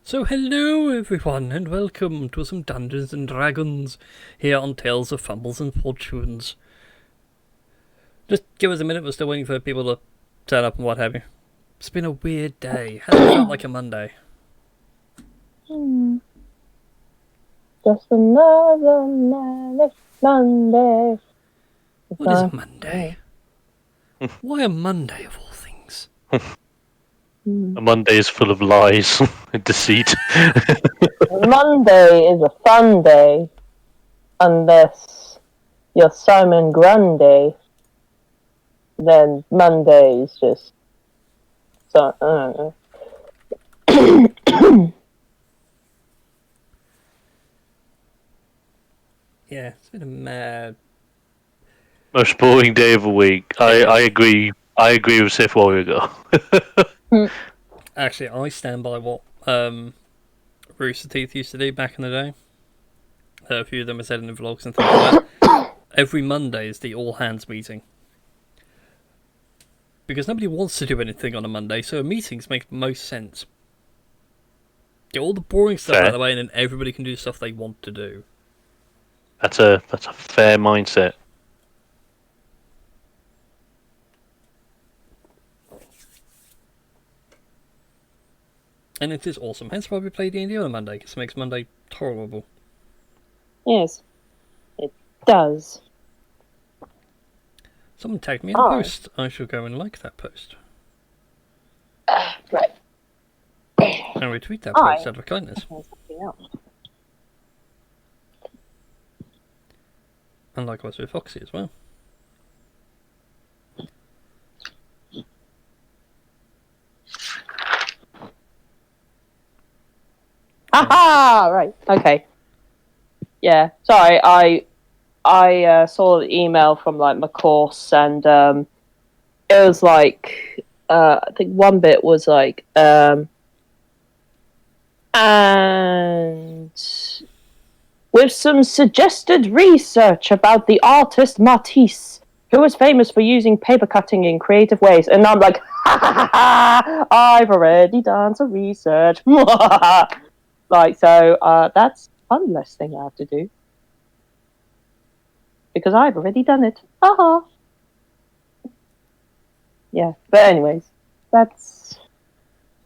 So hello everyone and welcome to some Dungeons and Dragons here on Tales of Fumbles and Fortunes. Just give us a minute, we're still waiting for people to turn up and what have you. It's been a weird day. Hasn't felt like a Monday. Just another manic Monday. What is a Monday? Why a Monday of all things? A Monday is full of lies and deceit. Monday is a fun day. Unless you're Simon Grundy. Then Monday is just... So, I don't know. Yeah, it's been a mad... Most boring day of the week. I agree. I agree with Sith Warrior Girl. Actually, I stand by what Rooster Teeth used to do back in the day. A few of them are said in the vlogs and things like that. Every Monday is the all-hands meeting. Because nobody wants to do anything on a Monday, so meetings make the most sense. Get all the boring stuff out of the way, and then everybody can do stuff they want to do. That's a fair mindset. And it is awesome. Hence why we play D&D on a Monday, because it makes Monday tolerable. Yes, it does. Someone tagged me in a post. I shall go and like that post. Right. And retweet that post out of kindness. And likewise with Foxy as well. Aha! Right. Okay. Yeah. Sorry. I saw the email from like my course, and it was like I think one bit was like and with some suggested research about the artist Matisse, who was famous for using paper cutting in creative ways, and I'm like, ha ha ha! I've already done some research. Like, so that's one less thing I have to do. Because I've already done it. Haha. Yeah, but anyways, that's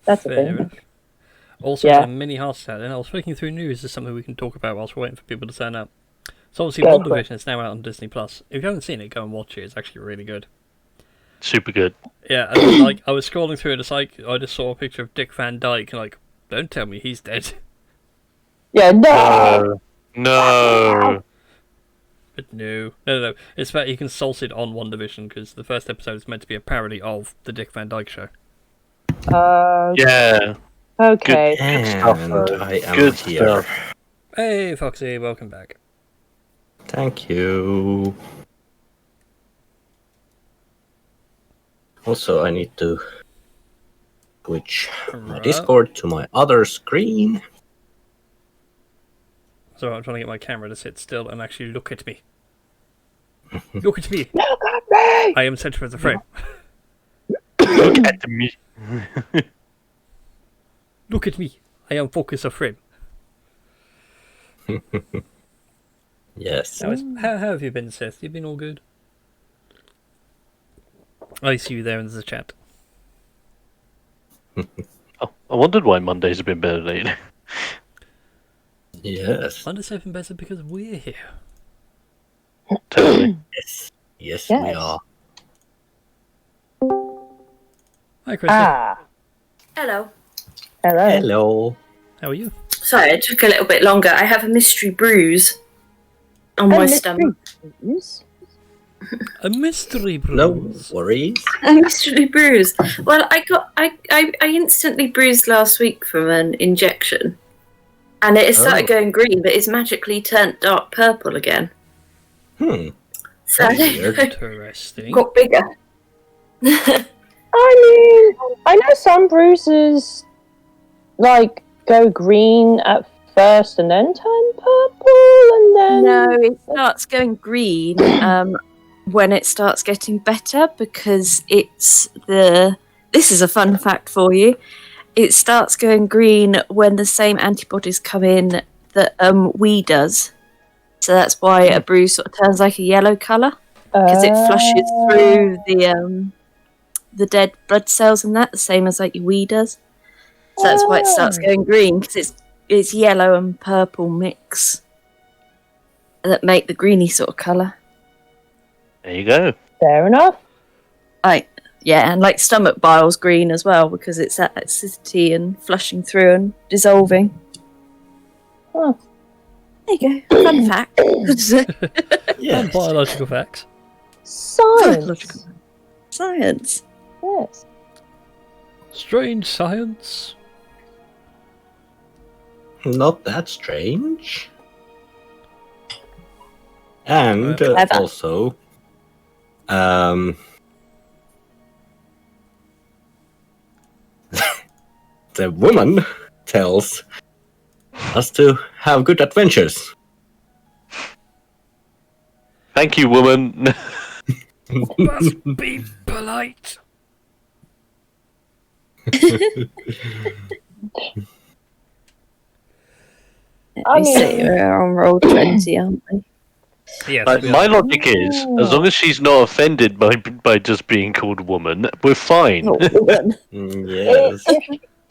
a thing. Enough. Also, a mini heart attack, and I was flicking through news as something we can talk about whilst we're waiting for people to turn up. So obviously, WandaVision is now out on Disney Plus. If you haven't seen it, go and watch it. It's actually really good. Super good. Yeah, and like I was scrolling through it, it's like I just saw a picture of Dick Van Dyke, and like, don't tell me he's dead. Yeah, no! No! But no. It's that he consulted on WandaVision, because the first episode is meant to be a parody of the Dick Van Dyke Show. Yeah. Okay. Good stuff. I am Good here. stuff. Hey, Foxy, welcome back. Thank you. Also, I need to switch my Discord to my other screen. So I'm trying to get my camera to sit still and actually look at me. Look at me! Look at me! I am center of the frame. Look at me. Look at me! I am focus of frame. Yes. How have you been, Seth? You been all good? I see you there in the chat. Oh, I wondered why Mondays have been better lately. Yes. Mondays have been better because we're here. Totally. Yes, we are. Hi, Kristen. Hello. Hello. How are you? Sorry, it took a little bit longer. I have a mystery bruise on my stomach. A mystery No bruise. worries. A mystery bruise. Well, I instantly bruised last week from an injection, and it started going green, but it's magically turned dark purple again. So Interesting. got bigger. I mean, I know some bruises like go green at first and then turn purple, and then No, it starts going green when it starts getting better, because it's the. This is a fun fact for you. it starts going green when the same antibodies come in that we does. So that's why a bruise sort of turns like a yellow colour because it flushes through the dead blood cells and that, the same as like your wee does. So that's why it starts going green because it's yellow and purple mix that make the greeny sort of colour. There you go. Fair enough. And like stomach bile's green as well because it's that acidity and flushing through and dissolving. Huh. There you go. Fun fact. And biological facts. Science. Science. Yes. Strange science. Not that strange. And Clever. also, the woman tells us to have good adventures. Thank you, woman. Must be polite. I say mean, we're on roll 20, aren't we? Yes, My logic is, as long as she's not offended by just being called woman, we're fine. Yes.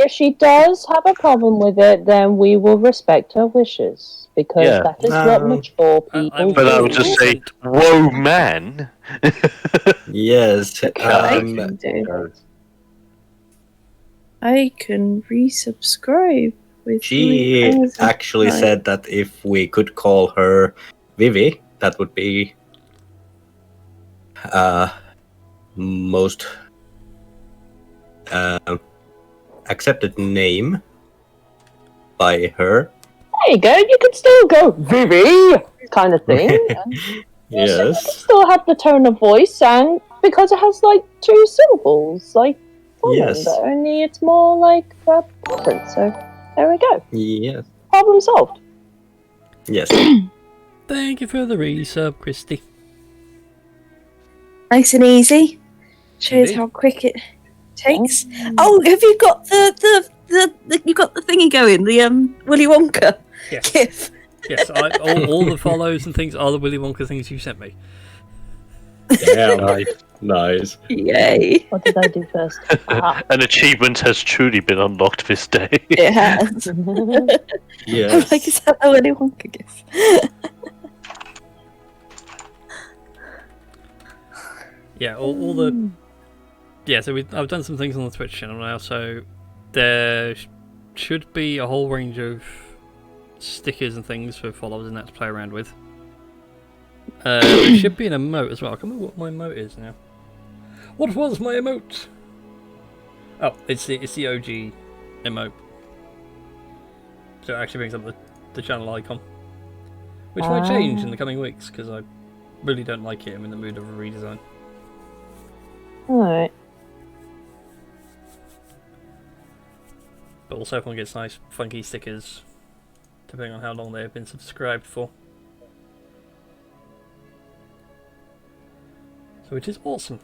if she does have a problem with it, then we will respect her wishes because that is what mature people But do. I would just say, whoa, man. Yes. I can resubscribe with She actually said that if we could call her Vivi, that would be most accepted name by her. There you go. You could still go Vivi kind of thing. You can still have the tone of voice, and because it has like 2 syllables, like woman, but only it's more like a preference. So there we go. Yes. Problem solved. Yes. Thank you for the resub, Christy. Nice and easy. Shows how quick it takes. Oh, have you got the you got the thingy going? The Willy Wonka gif. Yes, all the follows and things are the Willy Wonka things you sent me. Damn, nice. Yay. What did I do first? An achievement has truly been unlocked this day. It has. Yes. Like, is that a Willy Wonka gif? Yeah, all the... Yeah, so I've done some things on the Twitch channel now, so there should be a whole range of stickers and things for followers and that to play around with. There should be an emote as well. I can't remember what my emote is now. What was my emote? Oh, it's the OG emote. So it actually brings up the channel icon. Which might change in the coming weeks, because I really don't like it. I'm in the mood of a redesign. Alright. But also everyone gets nice funky stickers, depending on how long they have been subscribed for. So which is awesome.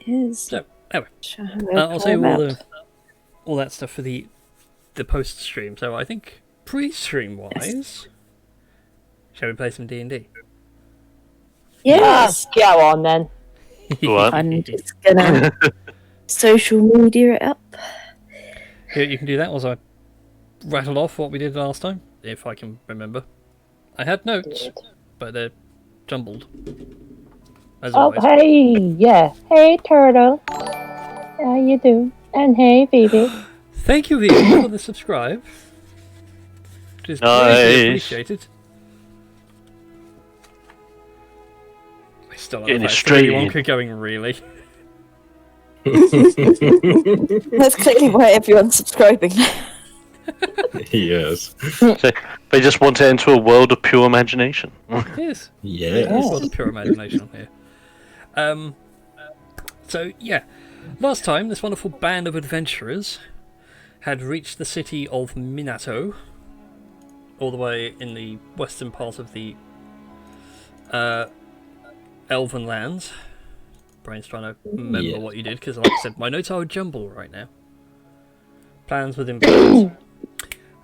It is. So, anyway, I'll save all that stuff for the post-stream. So I think pre-stream wise, shall we play some D&D? Yes. Go on then. What? I'm just gonna social media it up. Yeah, you can do that as I rattle off what we did last time, if I can remember. I had notes, but they're jumbled. As always. Hey, yeah. Hey, Turtle. How you doing? And hey, Phoebe. Thank you, Vivi, for the subscribe. Which is greatly appreciated. I still don't know if Wonka going, really. That's clearly why everyone's subscribing. Yes. So they just want to enter a world of pure imagination. Yes. Yes. There's a lot of pure imagination on here. So, yeah. Last time, this wonderful band of adventurers had reached the city of Minato, all the way in the western part of the Elven lands, Brain's trying to remember what you did, because like I said, my notes are a jumble right now. Plans within plans.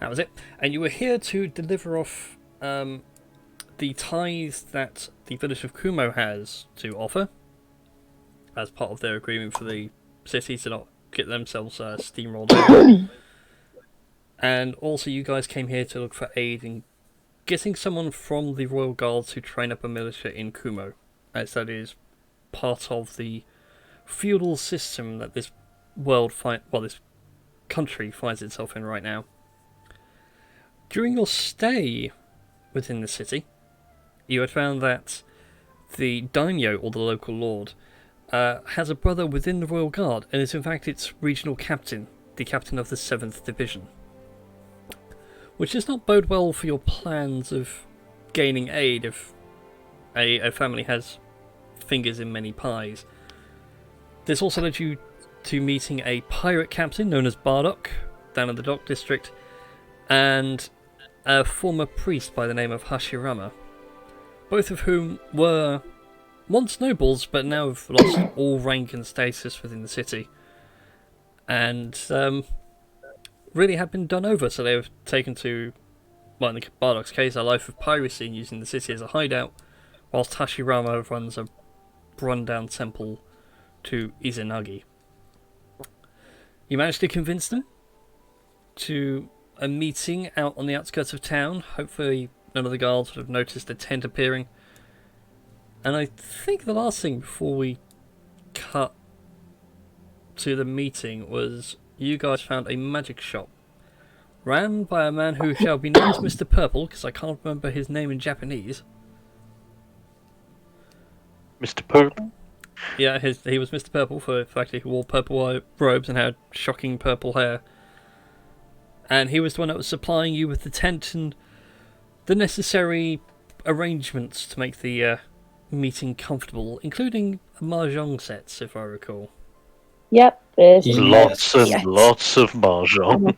That was it. And you were here to deliver off the tithes that the village of Kumo has to offer, as part of their agreement for the city to not get themselves steamrolled over. And also you guys came here to look for aid in getting someone from the Royal Guard to train up a militia in Kumo, as that is part of the feudal system that this this country finds itself in right now. During your stay within the city, you had found that the daimyo, or the local lord, has a brother within the Royal Guard, and is in fact its regional captain, the captain of the 7th Division. Which does not bode well for your plans of gaining aid if a family has fingers in many pies. This also led you to meeting a pirate captain known as Bardock, down in the Dock District, and a former priest by the name of Hashirama, both of whom were once nobles, but now have lost all rank and status within the city, and really have been done over, so they were taken to, well, in Bardock's case, a life of piracy and using the city as a hideout, whilst Hashirama runs a run-down temple to Izanagi. You managed to convince them to a meeting out on the outskirts of town. Hopefully none of the guards would have noticed a tent appearing. And I think the last thing before we cut to the meeting was you guys found a magic shop ran by a man who shall be known as Mr. Purple, because I can't remember his name in Japanese. Mr. Purple? Yeah, he was Mr. Purple for the fact that he wore purple robes and had shocking purple hair. And he was the one that was supplying you with the tent and the necessary arrangements to make the meeting comfortable, including mahjong sets, if I recall. Yep. Lots of mahjong.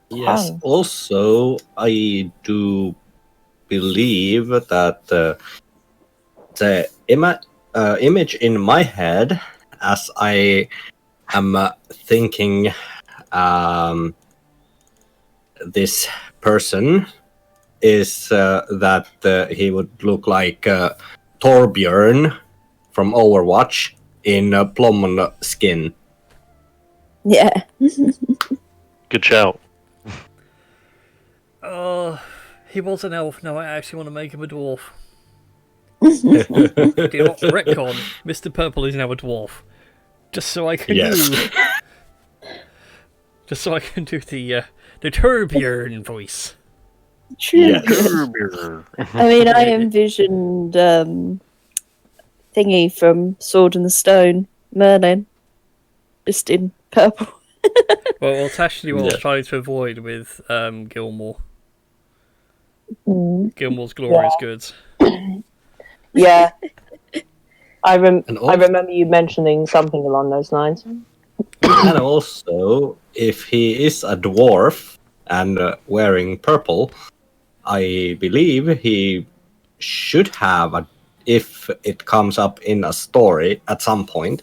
Yes. Also, I do believe that the image in my head, as I am thinking this person, is that he would look like Torbjörn from Overwatch in plum skin. Yeah. Good shout. He was an elf. Now I actually want to make him a dwarf. Do not retcon. Mr. Purple is now a dwarf. Just so I can just so I can do the Torbjörn voice. I mean, I envisioned thingy from Sword in the Stone, Merlin, just in purple. Well, Tashley was trying to avoid with Gilmore. Gilmore's glorious goods. Yeah. I remember you mentioning something along those lines. And also, if he is a dwarf and wearing purple, I believe he should have, if it comes up in a story at some point,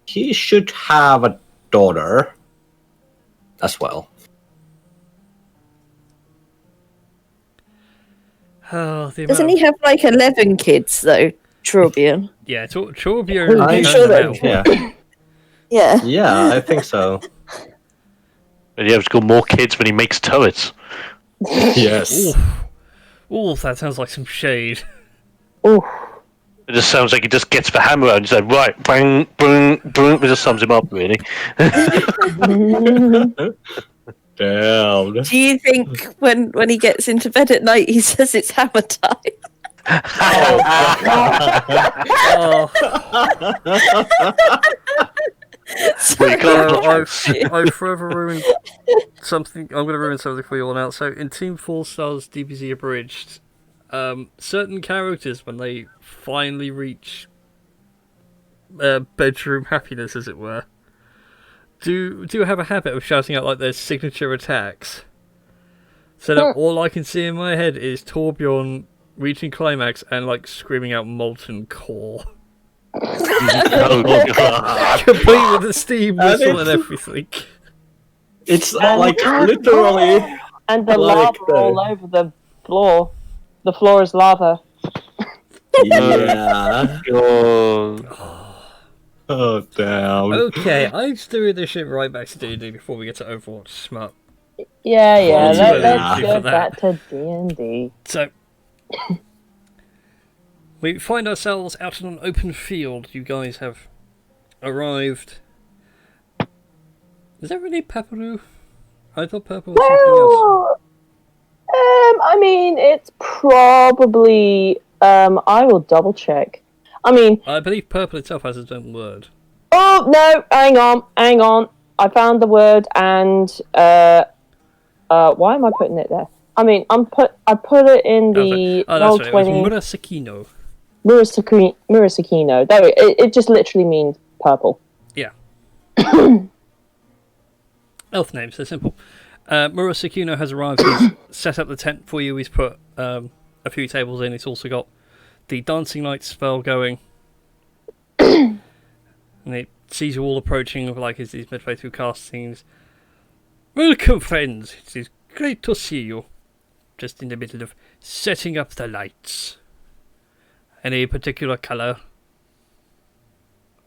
he should have a daughter as well. Doesn't he have like 11 kids though, Torbjörn? Yeah, Torbjörn. I'm sure that. Yeah, I think so. And he has got more kids when he makes turrets. Yes. Ooh, that sounds like some shade. Ooh. It just sounds like he just gets the hammer out and says, right, bang, boom, boom. It just sums him up, really. Damn. Do you think when he gets into bed at night, he says it's hammer time? I've forever ruined something. I'm going to ruin something for you all now. So, in Team 4 Stars DBZ Abridged, certain characters, when they finally reach bedroom happiness, as it were, do have a habit of shouting out like their signature attacks. So that all I can see in my head is Torbjörn reaching climax and like screaming out molten core. Oh god. Complete with the steam whistle and everything. It's like literally. And the Like lava all over the floor. The floor is lava. Yeah. God. Oh damn. Okay, I'm doing this shit right back to D&D before we get to Overwatch. Smart. Yeah. Yeah. Let's For go that. back to D&D. So, we find ourselves out in an open field. You guys have arrived. Is that really Pepperoo? I thought purple was something else. Well, I mean, it's probably. I will double check. I mean, I believe purple itself has its own word. oh no! Hang on. I found the word, and why am I putting it there? I mean, I put it in the That's right. It was Roll20 Murasakino. Murasakino. There, it just literally means purple. Yeah. Elf names, they're simple. Murasakino has arrived. He's set up the tent for you. He's put a few tables in. He's also got the dancing light spell going. And he sees you all approaching, like as he's midway through casting. Welcome, friends. It is great to see you. Just in the middle of setting up the lights. Any particular colour?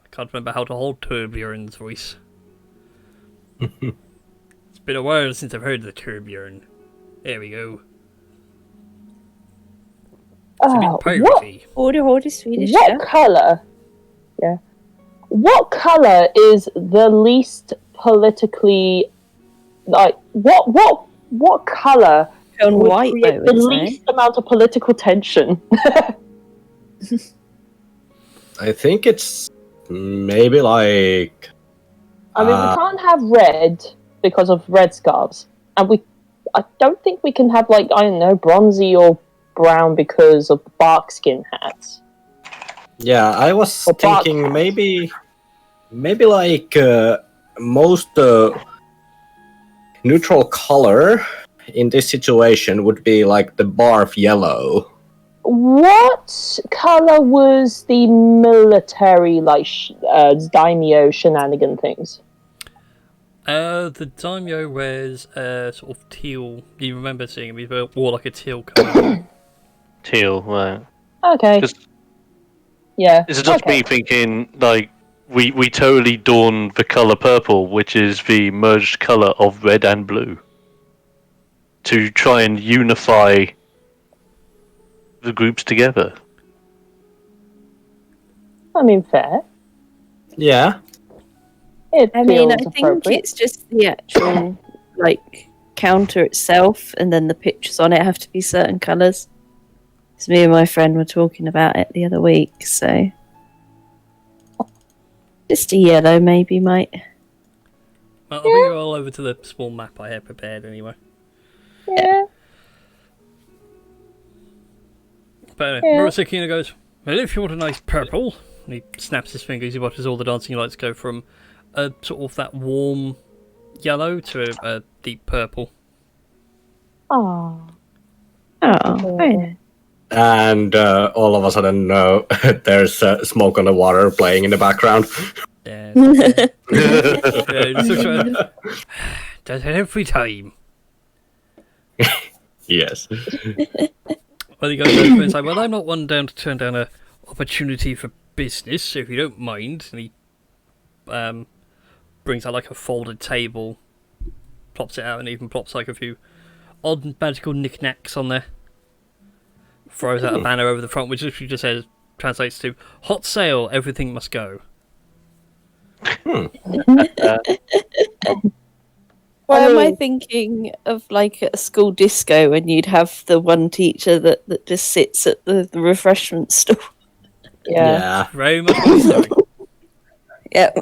I can't remember how to hold Turbjorn's voice. It's been a while since I've heard the Turbjorn. There we go. It's a bit piratey. Order Swedish. What colour? Yeah. What colour is the least politically like? What colour On would white, create I the would say. least amount of political tension? I think it's maybe like. I mean, we can't have red because of red scarves, and I don't think we can have like, I don't know, bronzy or brown because of bark skin hats. Yeah, I was Or bark thinking hats. maybe like most neutral color in this situation would be like the barf yellow. What color was the military like daimyo shenanigan things? The daimyo wears sort of teal. You remember seeing him? He wore like a teal colour. Teal, right. Okay. Just- Yeah. Is it just okay. me thinking, like, we totally dawned the colour purple, which is the merged colour of red and blue, to try and unify the groups together? I mean, fair. Yeah. It I mean, I feels think appropriate. it's just the actual like counter itself, and then the pictures on it have to be certain colours. Because me and my friend were talking about it the other week, so just a yellow maybe might. Well, I'll bring you all over to the small map I have prepared anyway. Yeah. But Yeah. Murasakino goes, well, if you want a nice purple, and he snaps his fingers, he watches all the dancing lights go from a sort of that warm yellow to a deep purple. Oh. Oh, very nice. And all of a sudden, there's smoke on the water playing in the background. Yeah, does it every time. Yes. Well, he goes over and he's like, well, I'm not one down to turn down a opportunity for business, so if you don't mind. And he brings out like a folded table, plops it out, and even plops like a few odd magical knickknacks on there. Throws out a banner over the front, which literally just says, translates to, hot sale, everything must go. Why am I thinking of like a school disco when you'd have the one teacher that just sits at the refreshment stall? Yeah. Very much what he's doing. Yep.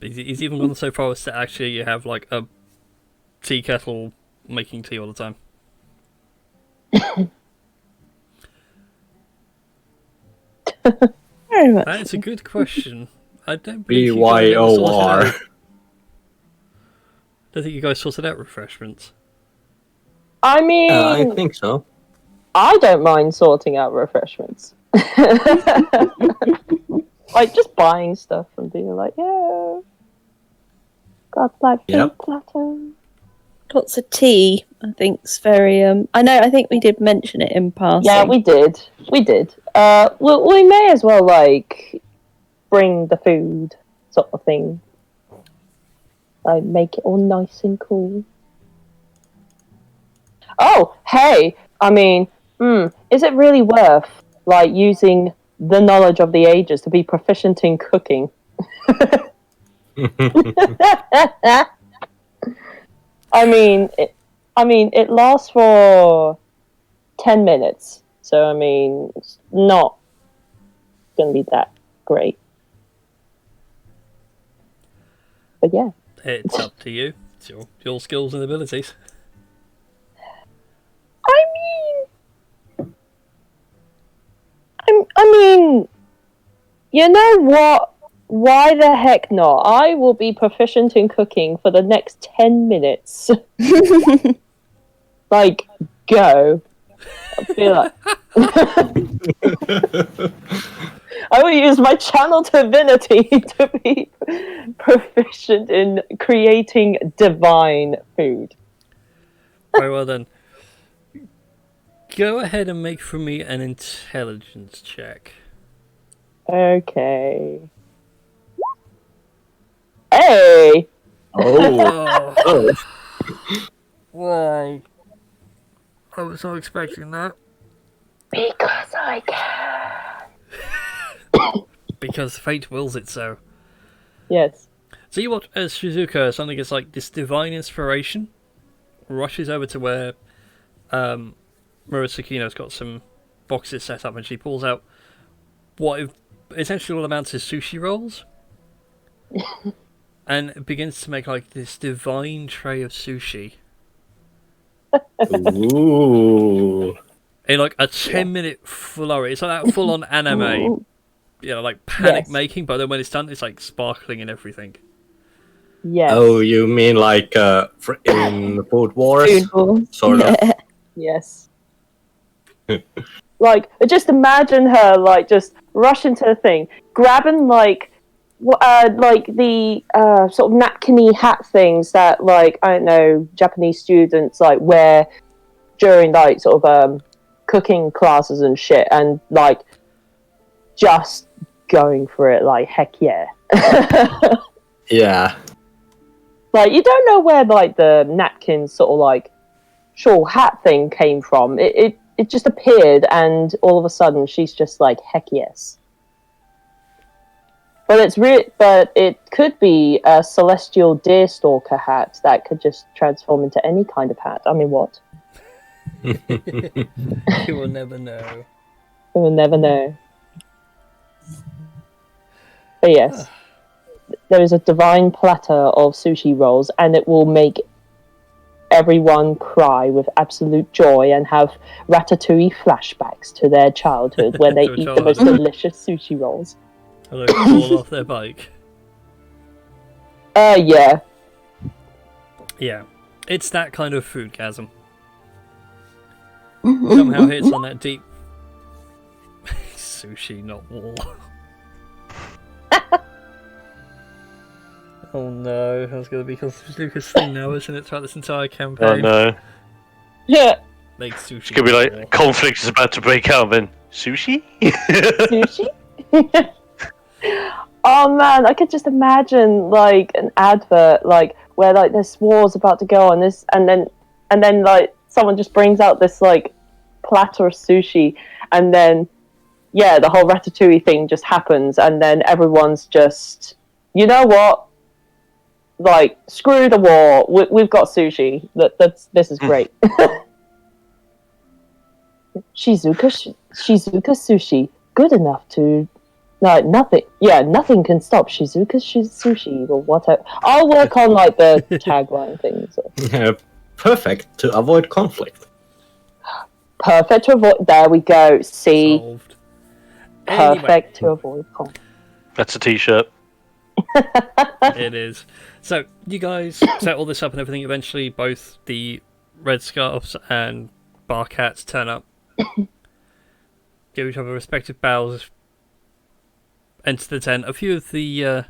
He's even gone so far as to actually you have like a tea kettle making tea all the time. Very much. That's a good question. I don't believe you guys ever BYOR. sorted out- don't think you guys sorted out refreshments. I mean, I think so. I don't mind sorting out refreshments. Like just buying stuff and being like, yeah, got that food Yep. platter. Lots of tea, I think, is very. I think we did mention it in passing. Yeah, we did. We may as well like bring the food sort of thing. Like make it all nice and cool. Oh, hey! I mean, is it really worth like using the knowledge of the ages to be proficient in cooking? I mean, it lasts for 10 minutes, so I mean, it's not gonna be that great. But yeah. It's up to you. It's your skills and abilities. I mean, you know what? Why the heck not? I will be proficient in cooking for the next 10 minutes. Like, go. I'll be like... I will use my channel divinity to be proficient in creating divine food. Very well then. Go ahead and make for me an intelligence check. Okay. Hey! Oh. Why? I was not expecting that. Because I can. Because fate wills it so. Yes. So you watch as Shizuka suddenly gets like this divine inspiration, rushes over to where Murasakino's got some boxes set up, and she pulls out what essentially all amounts is sushi rolls. And begins to make like this divine tray of sushi. Ooh. In like a 10-minute flurry. It's like that full on anime. You know, like panic making, but then when it's done, it's like sparkling and everything. Yes. Oh, you mean like in Food Wars? Sort of. Yes. Like, just imagine her like just rush into the thing, grabbing like the sort of napkin-y hat things that like I don't know Japanese students like wear during like sort of cooking classes and shit, and like just going for it like heck yeah. Yeah. Like you don't know where like the napkin sort of like shawl hat thing came from. It just appeared, and all of a sudden she's just like heck yes. But it could be a celestial deerstalker hat that could just transform into any kind of hat. I mean, what? You will never know. We will never know. But yes, there is a divine platter of sushi rolls, and it will make everyone cry with absolute joy and have ratatouille flashbacks to their childhood when they eat the most delicious sushi rolls. Or they fall off their bike. Yeah. Yeah. It's that kind of foodgasm. Somehow hits on that deep sushi, not war. Oh no, that's going to be Lucas' thing now, isn't it, throughout this entire campaign? Oh no. Yeah. Make sushi. It's gonna be war. like conflict is about to break out. Then sushi. Sushi? Oh man, I could just imagine like an advert like where like this war's about to go on this, and then like someone just brings out this like platter of sushi, and then yeah, the whole ratatouille thing just happens, and then everyone's just, you know what, like screw the war, we've got sushi. This is great. Shizuka sushi, good enough to. No, nothing can stop Shizuka's sushi or whatever. I'll work on like the tagline things. Perfect to avoid conflict. Perfect to avoid. There we go. See, Solved. perfect to avoid conflict. That's a T-shirt. It is. So, you guys set all this up and everything. Eventually, both the red scarves and bark hats turn up, give each other respective bows, enter the tent. A few of the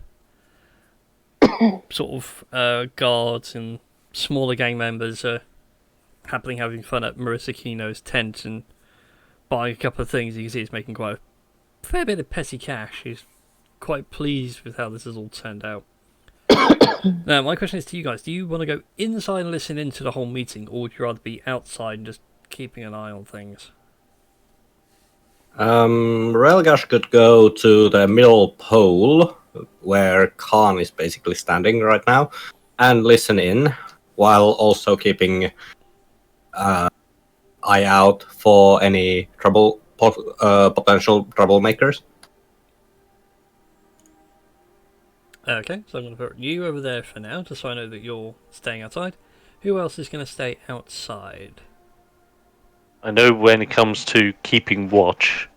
sort of guards and smaller gang members are happily having fun at Marissa Kino's tent and buying a couple of things. You can see he's making quite a fair bit of petty cash. He's quite pleased with how this has all turned out. Now, my question is to you guys. Do you want to go inside and listen into the whole meeting, or would you rather be outside and just keeping an eye on things? Relgash could go to the middle pole, where Khan is basically standing right now, and listen in, while also keeping eye out for any potential troublemakers. Okay, so I'm going to put you over there for now, just so I know that you're staying outside. Who else is going to stay outside? I know when it comes to keeping watch,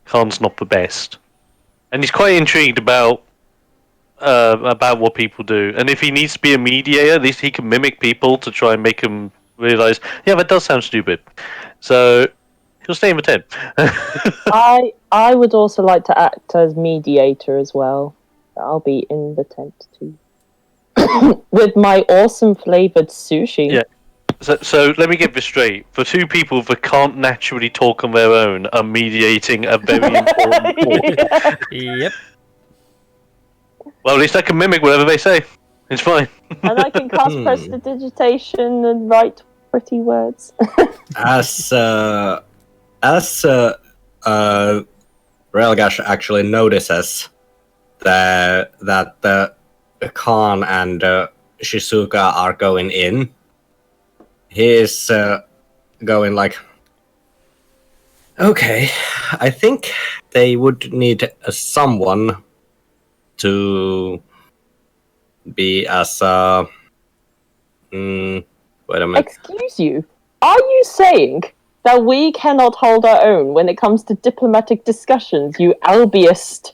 Khan's not the best, and he's quite intrigued about what people do. And if he needs to be a mediator, at least he can mimic people to try and make them realize, yeah, that does sound stupid. So he'll stay in the tent. I would also like to act as mediator as well. I'll be in the tent too. With my awesome flavoured sushi. Yeah. So let me get this straight. For two people that can't naturally talk on their own are mediating a very important talk. Yep. Well, at least I can mimic whatever they say. It's fine. And I can cast prestidigitation and write pretty words. As Relgash actually notices that Khan and Shizuka are going in, he is going like, okay, I think they would need someone to be as wait a minute. Excuse you? Are you saying that we cannot hold our own when it comes to diplomatic discussions, you albiest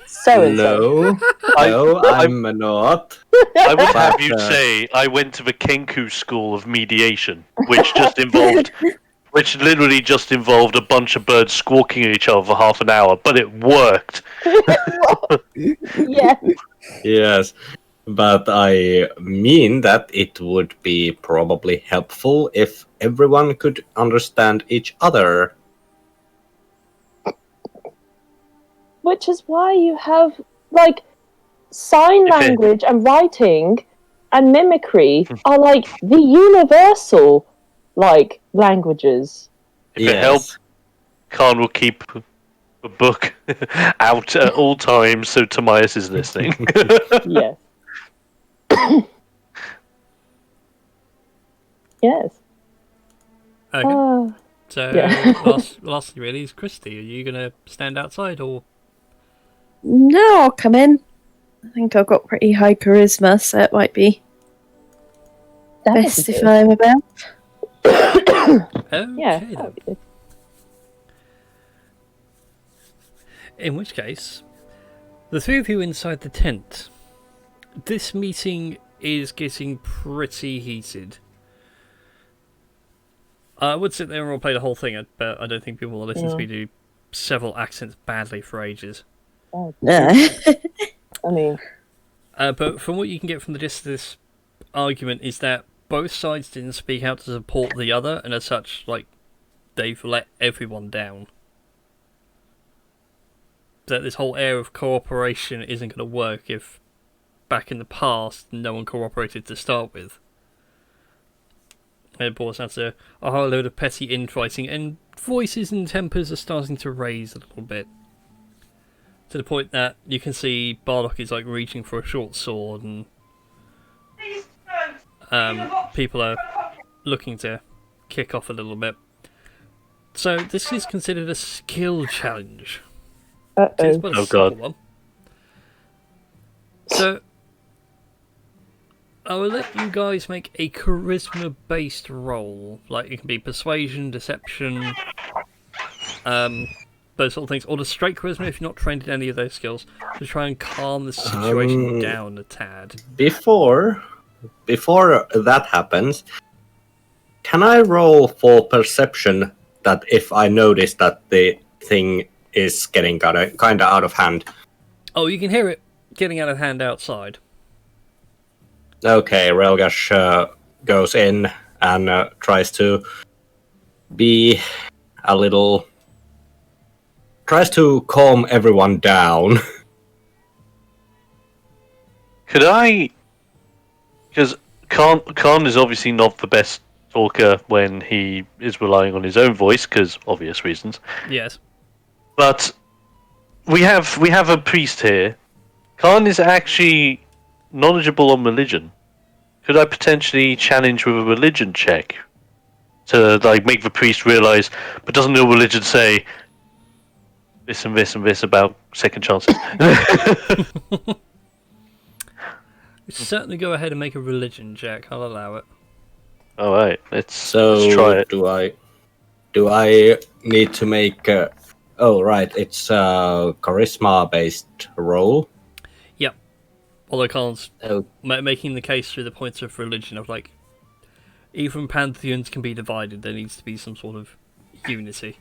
so-and-so? No, I'm not. I would have you say I went to the Kenku School of Mediation, which literally just involved a bunch of birds squawking at each other for half an hour, but it worked. Yeah. Yes, but I mean that it would be probably helpful if everyone could understand each other. Which is why you have, like, sign language and writing and mimicry are, like, the universal, like, languages. If it helps, Khan will keep the book out at all times so Tomias is listening. Yes. Yes. Okay. So, yeah. lastly, really, is Christy. Are you going to stand outside, or...? No, I'll come in. I think I've got pretty high charisma, so it might be best if I'm about. Okay, Yeah, then. that'd be good. In which case, the three of you inside the tent. This meeting is getting pretty heated. I would sit there and roleplay the whole thing, but I don't think people will listen to me do several accents badly for ages. Oh, Yeah. I mean... But from what you can get from the gist of this argument is that both sides didn't speak out to support the other, and as such, like, they've let everyone down. That this whole air of cooperation isn't going to work if, back in the past, no one cooperated to start with. It boils down to a whole load of petty infighting, and voices and tempers are starting to raise a little bit. To the point that you can see Bardock is like reaching for a short sword, and people are looking to kick off a little bit. So this is considered a skill challenge. It's but a simple one. So I will let you guys make a charisma-based roll. Like, it can be persuasion, deception, those sort of things, or the straight charisma if you're not trained in any of those skills, to try and calm the situation down a tad. Before that happens, can I roll for perception that if I notice that the thing is getting kind of out of hand? Oh, you can hear it getting out of hand outside. Okay, Relgash goes in and tries to be a little... tries to calm everyone down. Could I? Because Khan is obviously not the best talker when he is relying on his own voice, because obvious reasons. Yes. But we have a priest here. Khan is actually knowledgeable on religion. Could I potentially challenge with a religion check to like make the priest realize, but doesn't the religion say this and this and this about second chances? Certainly go ahead and make a religion check. I'll allow it. All right, let's So try it. do I need to make? Oh right, it's a charisma-based roll. Yep. Although Colin's Oh, making the case through the points of religion of like, even pantheons can be divided. There needs to be some sort of unity.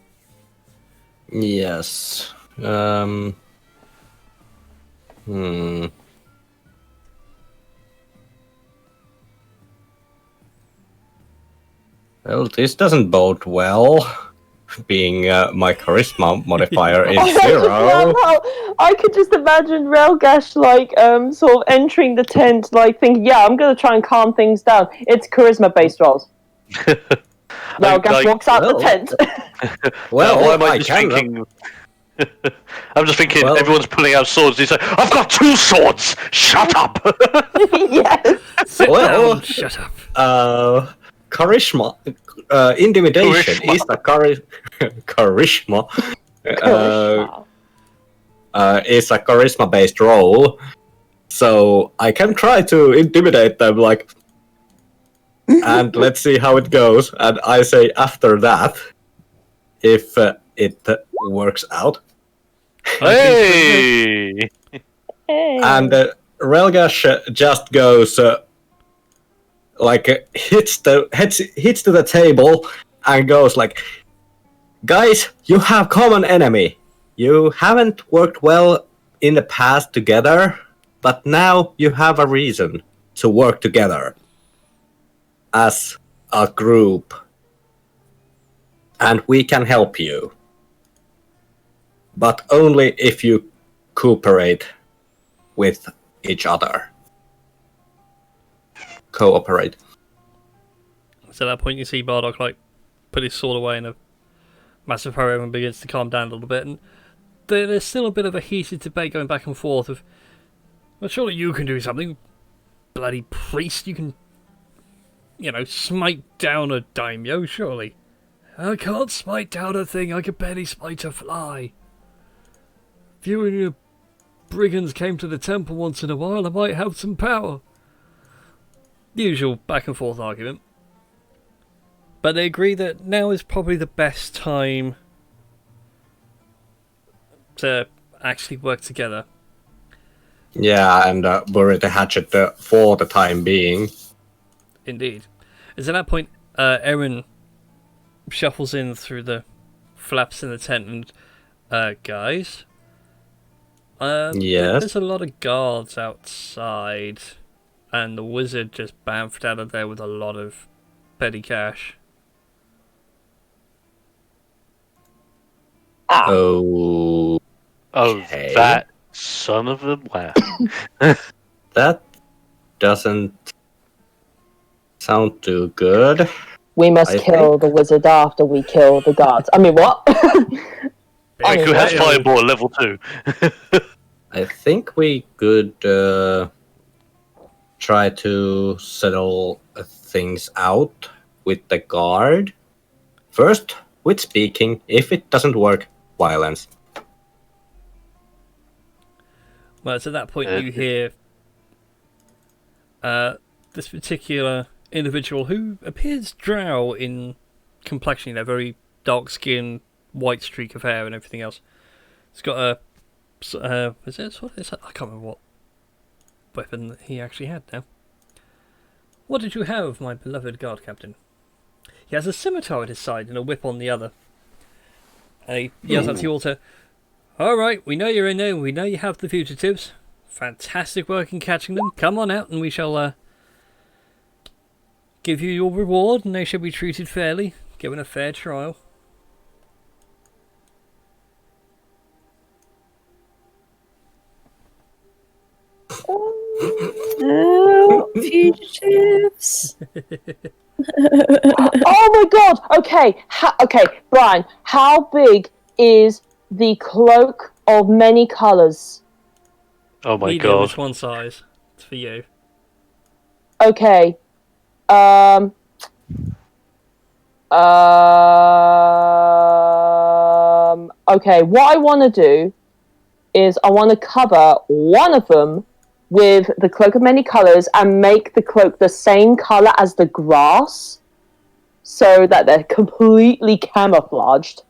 yes. Well, this doesn't bode well. Being my charisma modifier is 0. I could just imagine Relgash like sort of entering the tent, like thinking, "Yeah, I'm gonna try and calm things down." It's charisma-based rolls. Relgash walks out the tent. Well, why am I I just can. thinking? I'm just thinking Well- everyone's pulling out swords. He's like, I've got 2 swords. Shut up. Yes. Sit Well- down. Shut up. Charisma, intimidation Charisma. is the charisma. Charisma. Is a charisma-based role, so I can try to intimidate them, like, and let's see how it goes. And I say after that, if it works out, Hey. Hey. and Relgash just goes hits to the table and goes like, "Guys, you have common enemy. You haven't worked well in the past together, but now you have a reason to work together as a group, and we can help you, but only if you cooperate with each other. Cooperate." So at that point, you see Bardock like put his sword away in a massive hurry and begins to calm down a little bit. And there's still a bit of a heated debate going back and forth of, well, surely you can do something, bloody priest. You can, smite down a daimyo, surely. I can't smite down a thing. I can barely smite a fly. If you and your brigands came to the temple once in a while, I might have some power. Usual back and forth argument. But they agree that now is probably the best time to actually work together. Yeah, and bury the hatchet for the time being. Indeed. As at that point, Erin shuffles in through the flaps in the tent and, guys, Yes. there's a lot of guards outside, and the wizard just bamfed out of there with a lot of petty cash. Oh, Oh, Okay. that son of a wow. that doesn't sound too good. We must I kill the wizard after we kill the guards. I mean, what? Like, who has Anyway. fireball at level 2? I think we could try to settle things out with the guard. First, with speaking. If it doesn't work, violence. Well, it's at that point you hear this particular individual who appears drow in complexion, very dark skin, white streak of hair and everything else. He's got a is it? What is that? I can't remember what weapon that he actually had now. What did you have, my beloved guard captain? He has a scimitar at his side and a whip on the other. And he yells out to you all to, "Alright, we know you're in there, we know you have the fugitives. Fantastic work in catching them. Come on out and we shall give you your reward, and they shall be treated fairly, given a fair trial." Oh, fugitives. Oh my god! Okay, okay, Brian, how big is the cloak of many colours? Oh my Medium god. is one size. It's for you. Okay. Okay, what I want to do is I want to cover one of them with the cloak of many colours and make the cloak the same colour as the grass so that they're completely camouflaged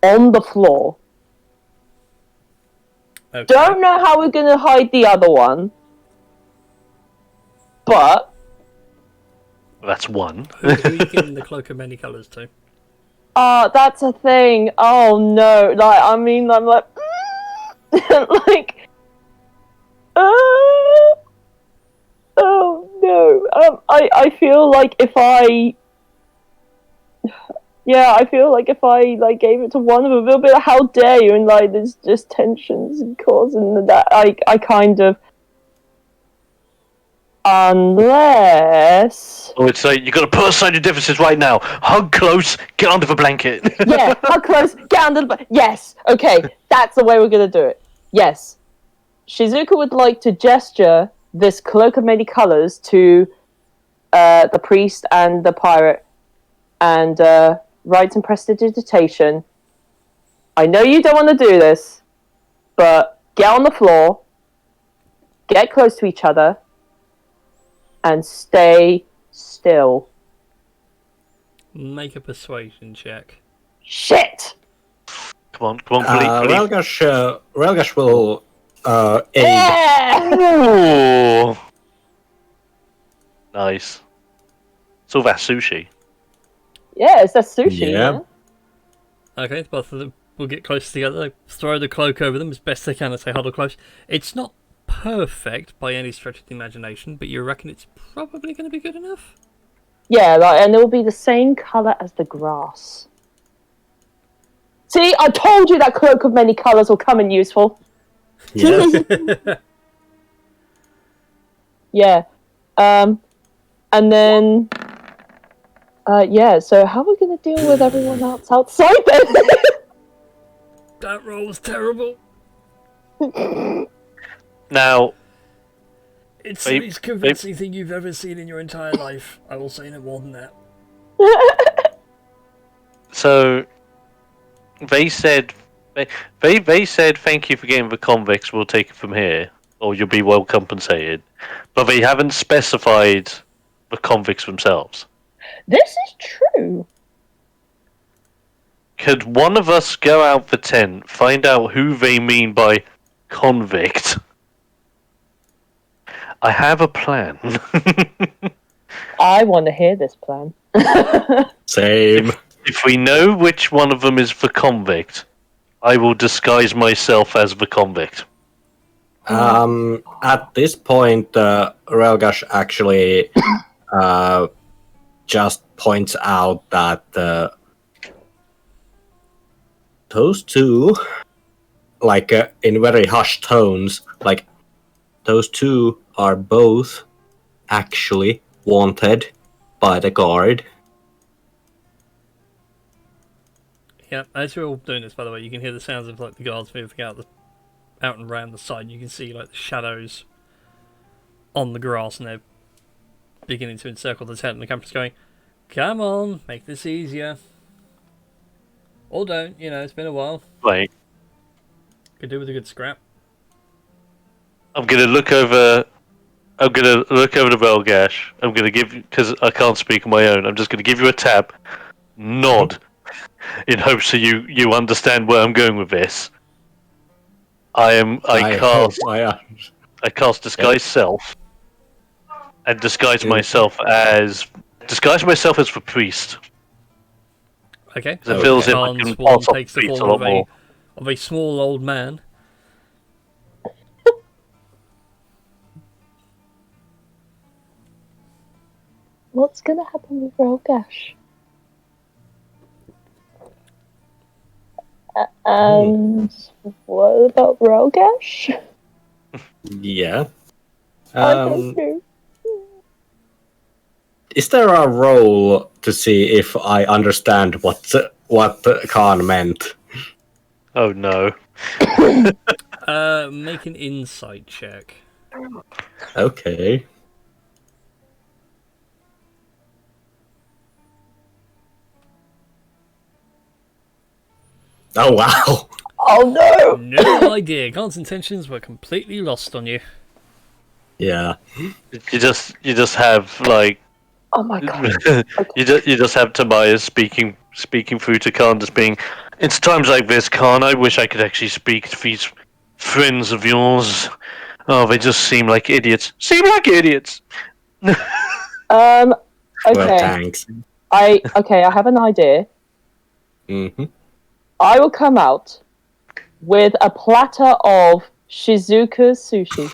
on the floor. Okay. Don't know how we're going to hide the other one, but... That's one. Who are you giving the cloak of many colours to? That's a thing. Oh no. Like, I mean, I'm like... like... oh no. I feel like if I... Yeah, I feel like if I like gave it to one of them, it'll be like, how dare you? And like, there's just tensions and causing that. I kind of... Unless... Oh, it's like, you gotta put aside your differences right now. Hug close, get under the blanket. Yeah, how close? Get under the... Yes, okay, that's the way we're gonna do it. Yes. Shizuka would like to gesture this cloak of many colours to the priest and the pirate and write some prestidigitation. I know you don't want to do this, but get on the floor, get close to each other, and stay still. Make a persuasion check. Shit! Come on, please. Relgash will aid. Yeah! Ooh. Nice. So that's sushi. Yeah, it's that sushi. Yeah. Man. Okay, both of them will get close together. They throw the cloak over them as best they can and say huddle close. It's not perfect by any stretch of the imagination, but you reckon it's probably going to be good enough? Yeah, like, and it will be the same colour as the grass. See, I told you that cloak of many colours will come in useful. Yes. Yeah. And then... yeah, so how are we going to deal with everyone else outside then? That roll was terrible. Now, It's the least convincing thing you've ever seen in your entire life. I will say no more than that. so they said they said thank you for getting the convicts. We'll take it from here, or you'll be well compensated. But they haven't specified the convicts themselves. This is true. Could one of us go out the tent, find out who they mean by convict? I have a plan. I want to hear this plan. Same. If we know which one of them is the convict, I will disguise myself as the convict. At this point, Relgash actually just points out that those two, like in very hushed tones, like those two are both actually wanted by the guard. Yeah, as you're all doing this, by the way, you can hear the sounds of like the guards moving out and around the side. You can see like the shadows on the grass, and they're beginning to encircle the tent. And the camera's going, "Come on, make this easier." Or don't, you know, it's been a while. Right. Could do with a good scrap. I'm gonna look over the Belgash. I'm gonna give, because I can't speak on my own. I'm just gonna give you a tap, nod, in hopes that you understand where I'm going with this. I cast disguise self, and disguise myself as disguise myself as the priest. Okay. It feels if I Khan's can one pass off takes the the priest a form lot more. of a small old man. What's gonna happen with Rogash? And what about Rogash? Yeah. I don't know. Is there a roll to see if I understand what Khan meant? Oh no. Make an insight check. Okay. Oh wow. Oh no! No idea. Khan's intentions were completely lost on you. Yeah. You just have like Oh my god. you just have Tobias speaking through to Khan, just being. It's times like this, Khan. I wish I could actually speak to these friends of yours. Oh, they just seem like idiots. Seem like idiots. Well, Okay. thanks. I have an idea. Mm-hmm. I will come out with a platter of Shizuka's sushi.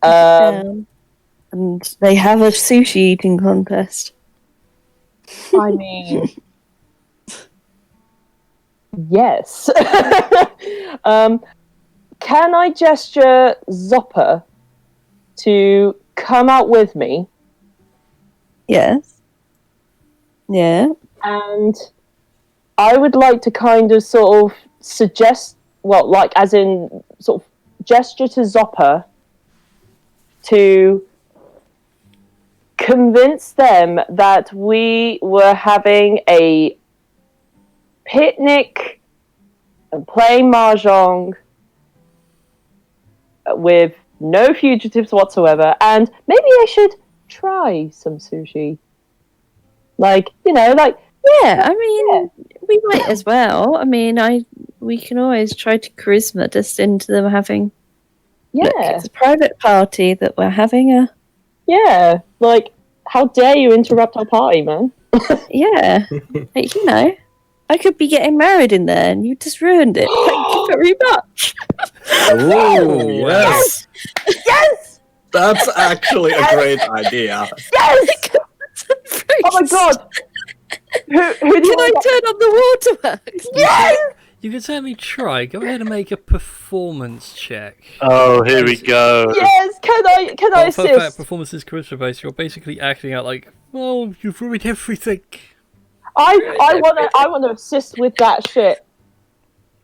And they have a sushi eating contest. I mean, yes. Can I gesture Zopper to come out with me? Yes. Yeah. And I would like to kind of sort of suggest, well, like as in sort of gesture to Zopper to convince them that we were having a picnic and playing mahjong with no fugitives whatsoever, and maybe I should try some sushi. Like, Yeah, I mean, we might as well. I mean, we can always try to charisma just into them having. yeah, Look, it's a private party that we're having a. yeah. Like, how dare you interrupt our party, man? Yeah, like, I could be getting married in there, and you just ruined it. Thank you very much. Oh yes, Yes! that's actually a great idea. Yes! Oh my god! Who do you Can I turn on the waterworks? Yes! You can certainly try. Go ahead and make a performance check. Oh, here we go. Yes! Can I Well, for that assist? performance is charisma based. You're basically acting out like, well, you've ruined everything. I wanna assist with that shit.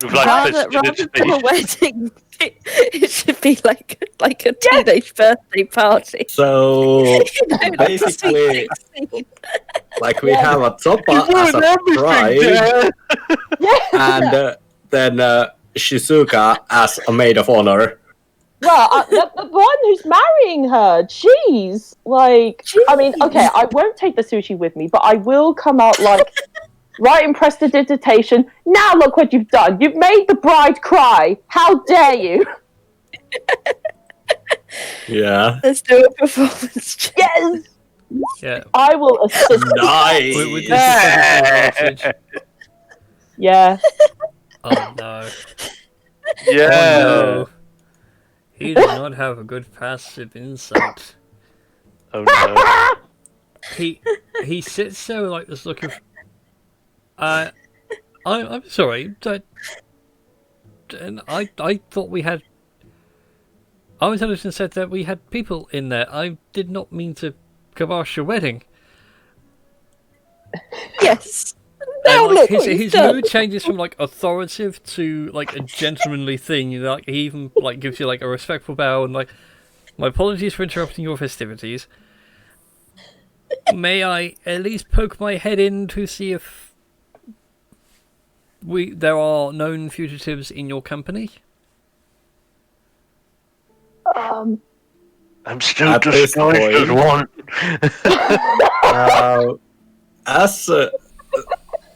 With like Rather than a festivities. wedding, it should be like a teenage birthday party. So That's basically, the scene. like we have a Toppa as a bride, and then Shizuka as a maid of honor. Well, the one who's marrying her, jeez. Like, I mean, okay, I won't take the sushi with me, but I will come out like, right in prestidigitation. Now look what you've done. You've made the bride cry. How dare you? Yeah. Let's do a performance check. Yes! Yeah. I will assist. Nice. With this advantage. Yeah. Oh no. Yeah. Oh, no. He did not have a good passive insight. Oh no. He sits there with like this look of. I'm sorry. And I thought we had. I was under and said that we had people in there. I did not mean to kibosh your wedding. Yes. And, Now like, look his what you've his done. mood changes from like authoritative to like a gentlemanly thing. You know, like he even like gives you like a respectful bow and like, my apologies for interrupting your festivities. May I at least poke my head in to see if there are known fugitives in your company? I'm still At this disguised as point- one. As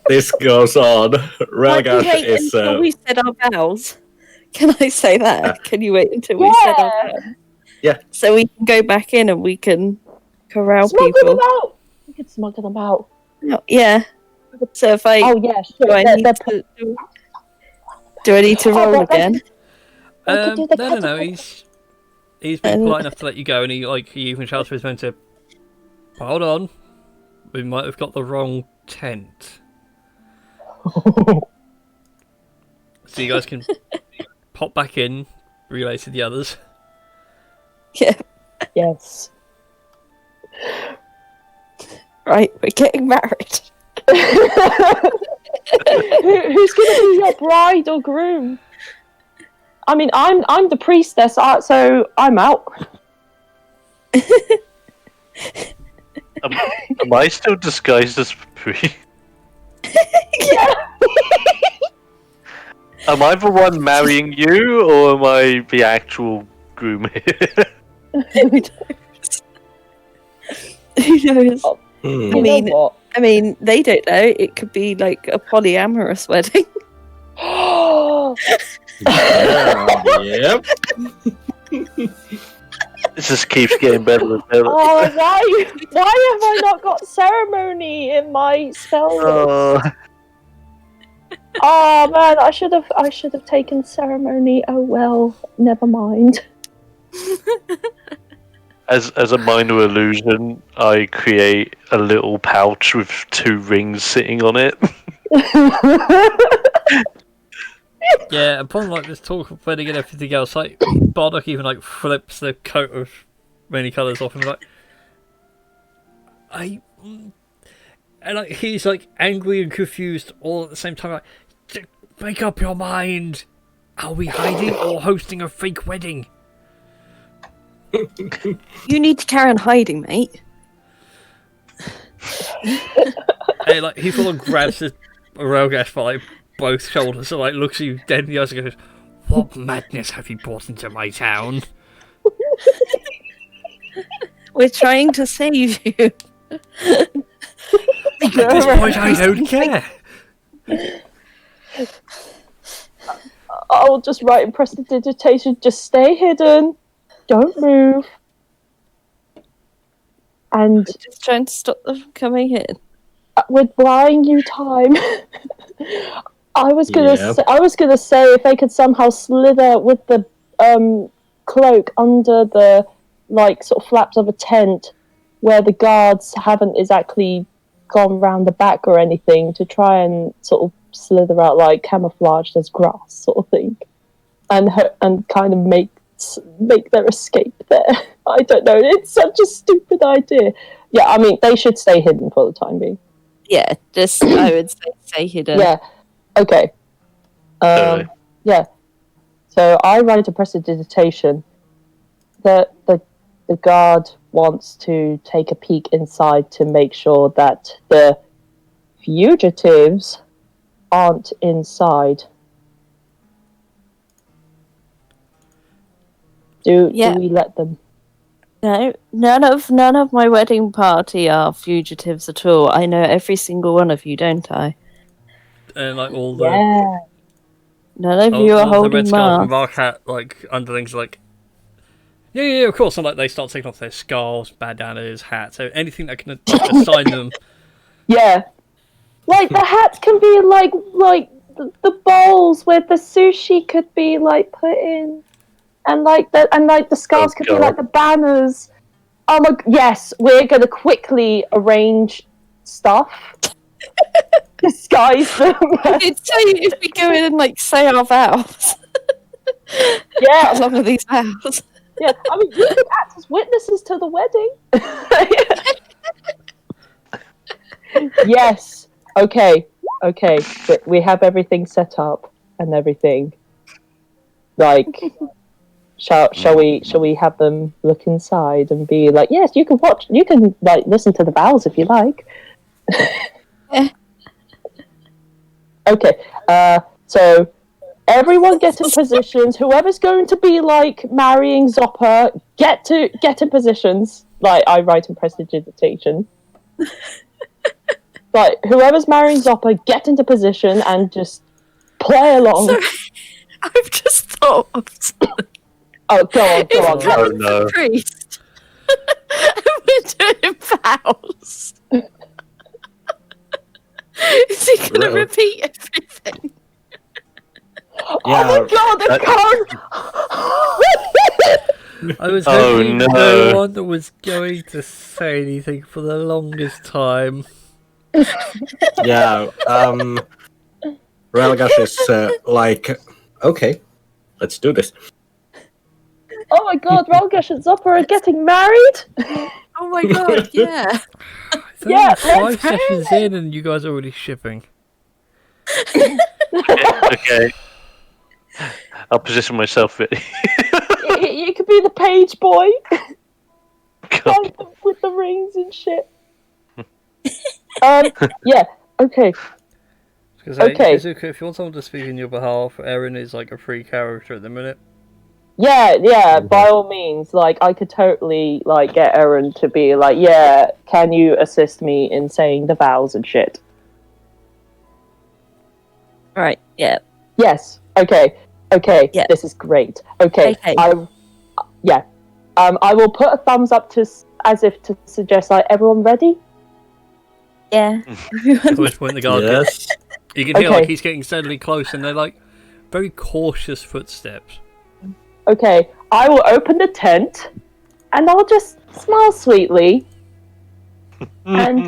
this goes on, Can you Relgash wait is. until we said our vows? Can I say that? Can you wait until we said our vows? Yeah. So we can go back in and we can corral Smuggle people. them out! We could smuggle them out. No, yeah. So if I Oh, yeah, sure. do I need to roll but they again? could do the No. catapult. He's been polite enough to let you go, and he even shouts to his men to hold on. We might have got the wrong tent. So you guys can pop back in, relay to the others. Yeah. Yes. Right, we're getting married. Who's going to be your bride or groom? I mean, I'm the priestess, so I'm out. Am I still disguised as priest? Yeah. Am I the one marrying you, or am I the actual groom here? Who knows? Hmm. I mean- what? I mean, they don't know. It could be like a polyamorous wedding. Yeah, yep. This just keeps getting better and better. Oh, why have I not got ceremony in my spell list? Oh man, I should have taken ceremony. Oh well, never mind. As a minor illusion, I create a little pouch with 2 rings sitting on it. Yeah, upon this talk of wedding and everything else, Bardock even flips the coat of many colours off and he's angry and confused all at the same time. Make up your mind. Are we hiding or hosting a fake wedding? You need to carry on hiding, mate. And, he full on grabs the Railgash by both shoulders and looks you dead in the eyes and goes, "What madness have you brought into my town?" We're trying to save you. At this point, I don't care. I'll just write in prestidigitation. Just stay hidden. Don't move. And Just trying to stop them from coming in. we're buying you time. I was gonna say if they could somehow slither with the cloak under the sort of flaps of a tent where the guards haven't exactly gone round the back or anything, to try and sort of slither out camouflaged as grass sort of thing, and kind of make their escape there. I don't know. It's such a stupid idea. Yeah, I mean they should stay hidden for the time being. Yeah, just I would say stay hidden. Yeah. Okay. Totally. Yeah. So I write a prestidigitation that the guard wants to take a peek inside to make sure that the fugitives aren't inside. Do we let them? No, none of my wedding party are fugitives at all. I know every single one of you, don't I? And all the Yeah. None of you all are the holding red scarves and masks. Mark hat underlings yeah, of course. And they start taking off their scarves, bandanas, hats, so anything that can assign them. Yeah. The hats can be the bowls where the sushi could be put in. And the scarves could be God. the banners. Oh my! Yes, we're gonna quickly arrange stuff, disguise them. It's so if we go in and say our vows. Yeah, As long as these vows. yeah. I mean, you could act as witnesses to the wedding. Yes. Okay. We have everything set up and everything. Shall we have them look inside and be yes, you can watch, you can listen to the vows if you like. Yeah. Okay, so everyone get in positions. Whoever's going to be marrying Zopper, get in positions. I write in prestidigitation. Whoever's marrying Zopper, get into position and just play along. Sorry, I've just thought of something. Oh, go on. Oh, no. Priest. We're doing house. Is he going to Well. repeat everything? Oh my god, the cone! I was Oh, hoping no. no one was going to say anything for the longest time. Yeah, Relgash is like, okay, let's do this. Oh my god, Rolgash and Zopper are getting married? Oh my god, yeah. It's Yeah, only 5 sessions in and you guys are already shipping. Okay. I'll position myself. You could be the page boy God. with the rings and shit. Yeah, okay. Okay. Shizuka, if you want someone to speak in your behalf, Erin is like a free character at the minute. Yeah, by all means, like, I could totally, like, get Erin to be like, yeah, can you assist me in saying the vows and shit? Right, yeah. Yes, okay, Yeah. this is great. Okay, Okay. I will put a thumbs up to, as if to suggest, like, everyone ready? Yeah. At which point the guard Yes. you can hear Okay. like he's getting steadily close and they're like very cautious footsteps. Okay, I will open the tent, and I'll just smile sweetly, and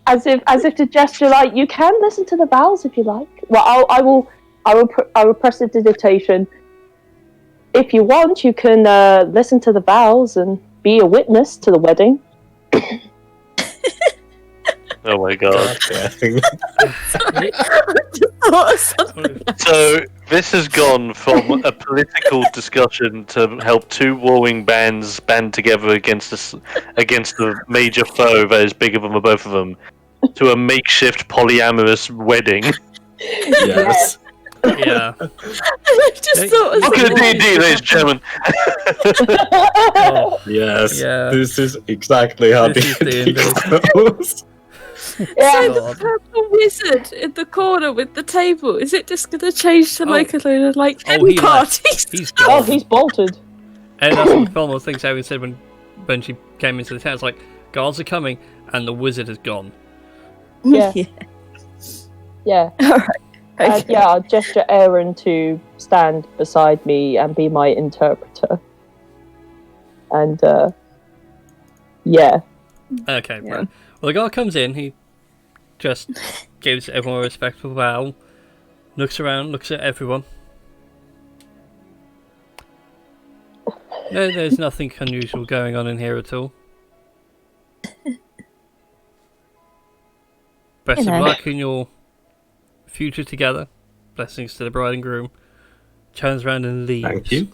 as if to gesture like you can listen to the vows if you like. Well, I will press the dictation. If you want, you can listen to the vows and be a witness to the wedding. Oh my god. So this has gone from a political discussion to help two warring bands band together against a major foe that is bigger than the both of them, to a makeshift polyamorous wedding. Yes. Yeah. I just thought it was Look at the D&D, ladies and gentlemen. Oh, Yes. Yeah. This is exactly how This is D&D D&D. goes. Yeah, So the purple wizard in the corner with the table, is it just going to change to like a load of like Oh, hen he left. parties? He's oh, gone. he's bolted. And that's one of the most things Erin said when she came into the town. It's like, guards are coming and the wizard has gone. Yeah. Yeah. Yeah. Okay. Yeah, I'll gesture Aaron to stand beside me and be my interpreter. And, yeah. Okay, Yeah. right. Well, the guard comes in, he just gives everyone a respectful bow, looks around, looks at everyone. No, there's nothing unusual going on in here at all. Best You of know. luck in your future together. Blessings to the bride and groom. Turns around and leaves. Thank you.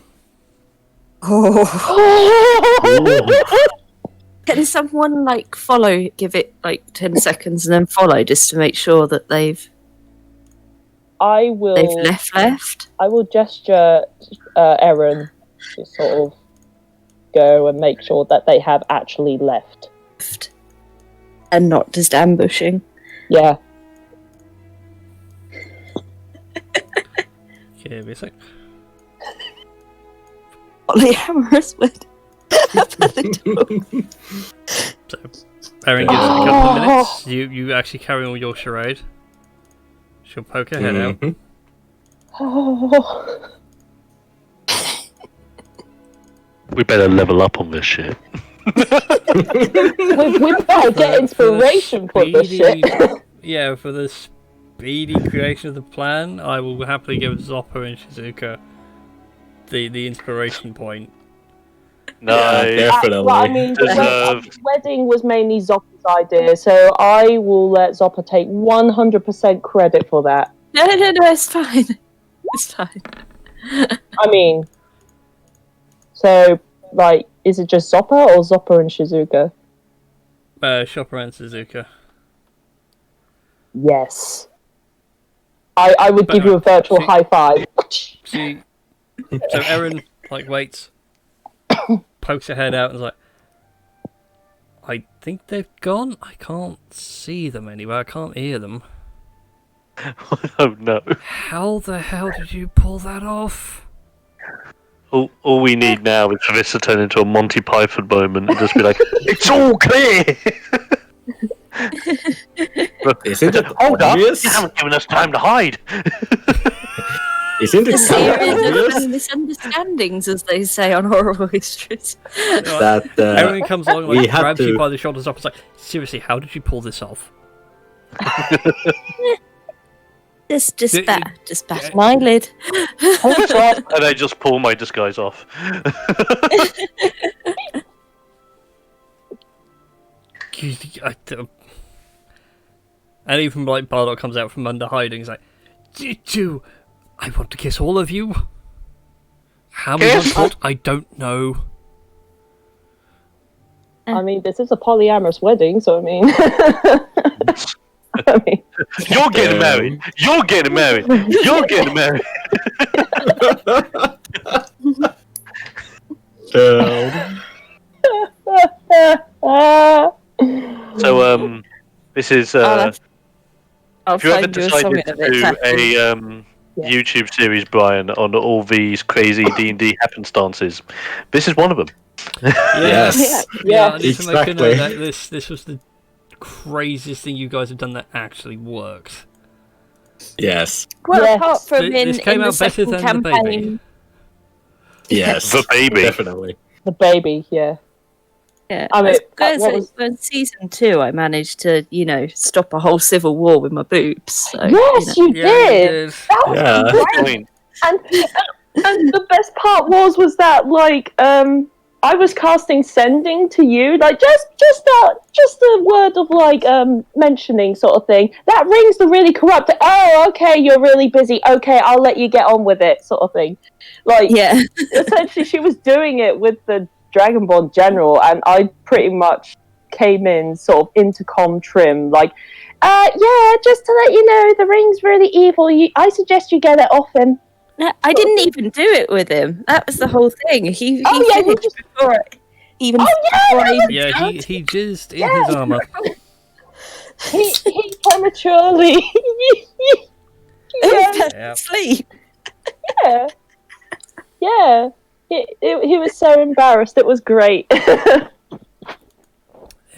Can someone like follow, give it like 10 seconds and then follow just to make sure that they've I will left? I will gesture Aaron to sort of go and make sure that they have actually left. And not just ambushing. Yeah. Give me a sec. Polyamorous wedding. So, Erin gives it a couple of minutes. You actually carry on your charade. She'll poke her head out. Mhm. Oh. We better level up on this shit. we better get inspiration for this shit. Yeah, for the speedy creation of the plan, I will happily give Zopper and Shizuka the inspiration point. No, Definitely. Well, I mean, Deserved. the wedding was mainly Zopper's idea, so I will let Zopper take 100% credit for that. No, it's fine. It's fine. I mean, so, like, is it just Zopper or Zopper and Shizuka? Shopper and Shizuka. Yes. I would give you a virtual See- high five. So Erin waits, pokes her head out, and is like, "I think they've gone. I can't see them anywhere. I can't hear them. Oh no. How the hell did you pull that off?" All we need now is for this to turn into a Monty Python moment and just be like, it's all clear! Isn't it Hold up, obvious? you haven't given us time to hide! Isn't it A series of obvious misunderstandings, as they say on horrible histories. that Everyone comes along, we like, had grabs you to- by the shoulders up. It's like, seriously, how did you pull this off? Just bat my lid. And I just pull my disguise off. And even like Bardock comes out from under hiding. He's like, I want to kiss all of you. How many Kiss? want what? I don't know. I mean, this is a polyamorous wedding, so I mean... You're getting married! You're getting married! You're getting married! So, this is... I'll if you ever find you a song decided in a to bit. do Taffy. a YouTube series, Brian, on all these crazy D&D happenstances, this is one of them. Yes. Yeah, I need to make a note exactly. that this was the craziest thing you guys have done that actually worked. Yes. Well, Yes. apart from This came in the out better second than the campaign, baby. Yes. The baby. Definitely. The baby, yeah. yeah, I mean, I was what gonna was- say, in season 2, I managed to, stop a whole civil war with my boobs. So, Yes, you know. you Yeah, you did! did. That was Yeah. I great! mean, And the best part was that, like, I was casting sending to you, like, just a word of, like, mentioning sort of thing. That rings the really corrupt, oh, okay, you're really busy, okay, I'll let you get on with it, sort of thing. Like, Yeah. essentially, she was doing it with the Dragonborn general, and I pretty much came in sort of intercom trim, like, yeah, just to let you know, the ring's really evil, I suggest you get it off him. No, I didn't even do it with him. That was the whole thing. He Oh, yeah, you finished just- before I even. Oh, yeah, before I even Yeah, started. he jizzed in his armour. He prematurely. He yeah, fell Yeah. asleep. yeah, yeah. He was so embarrassed. It was great.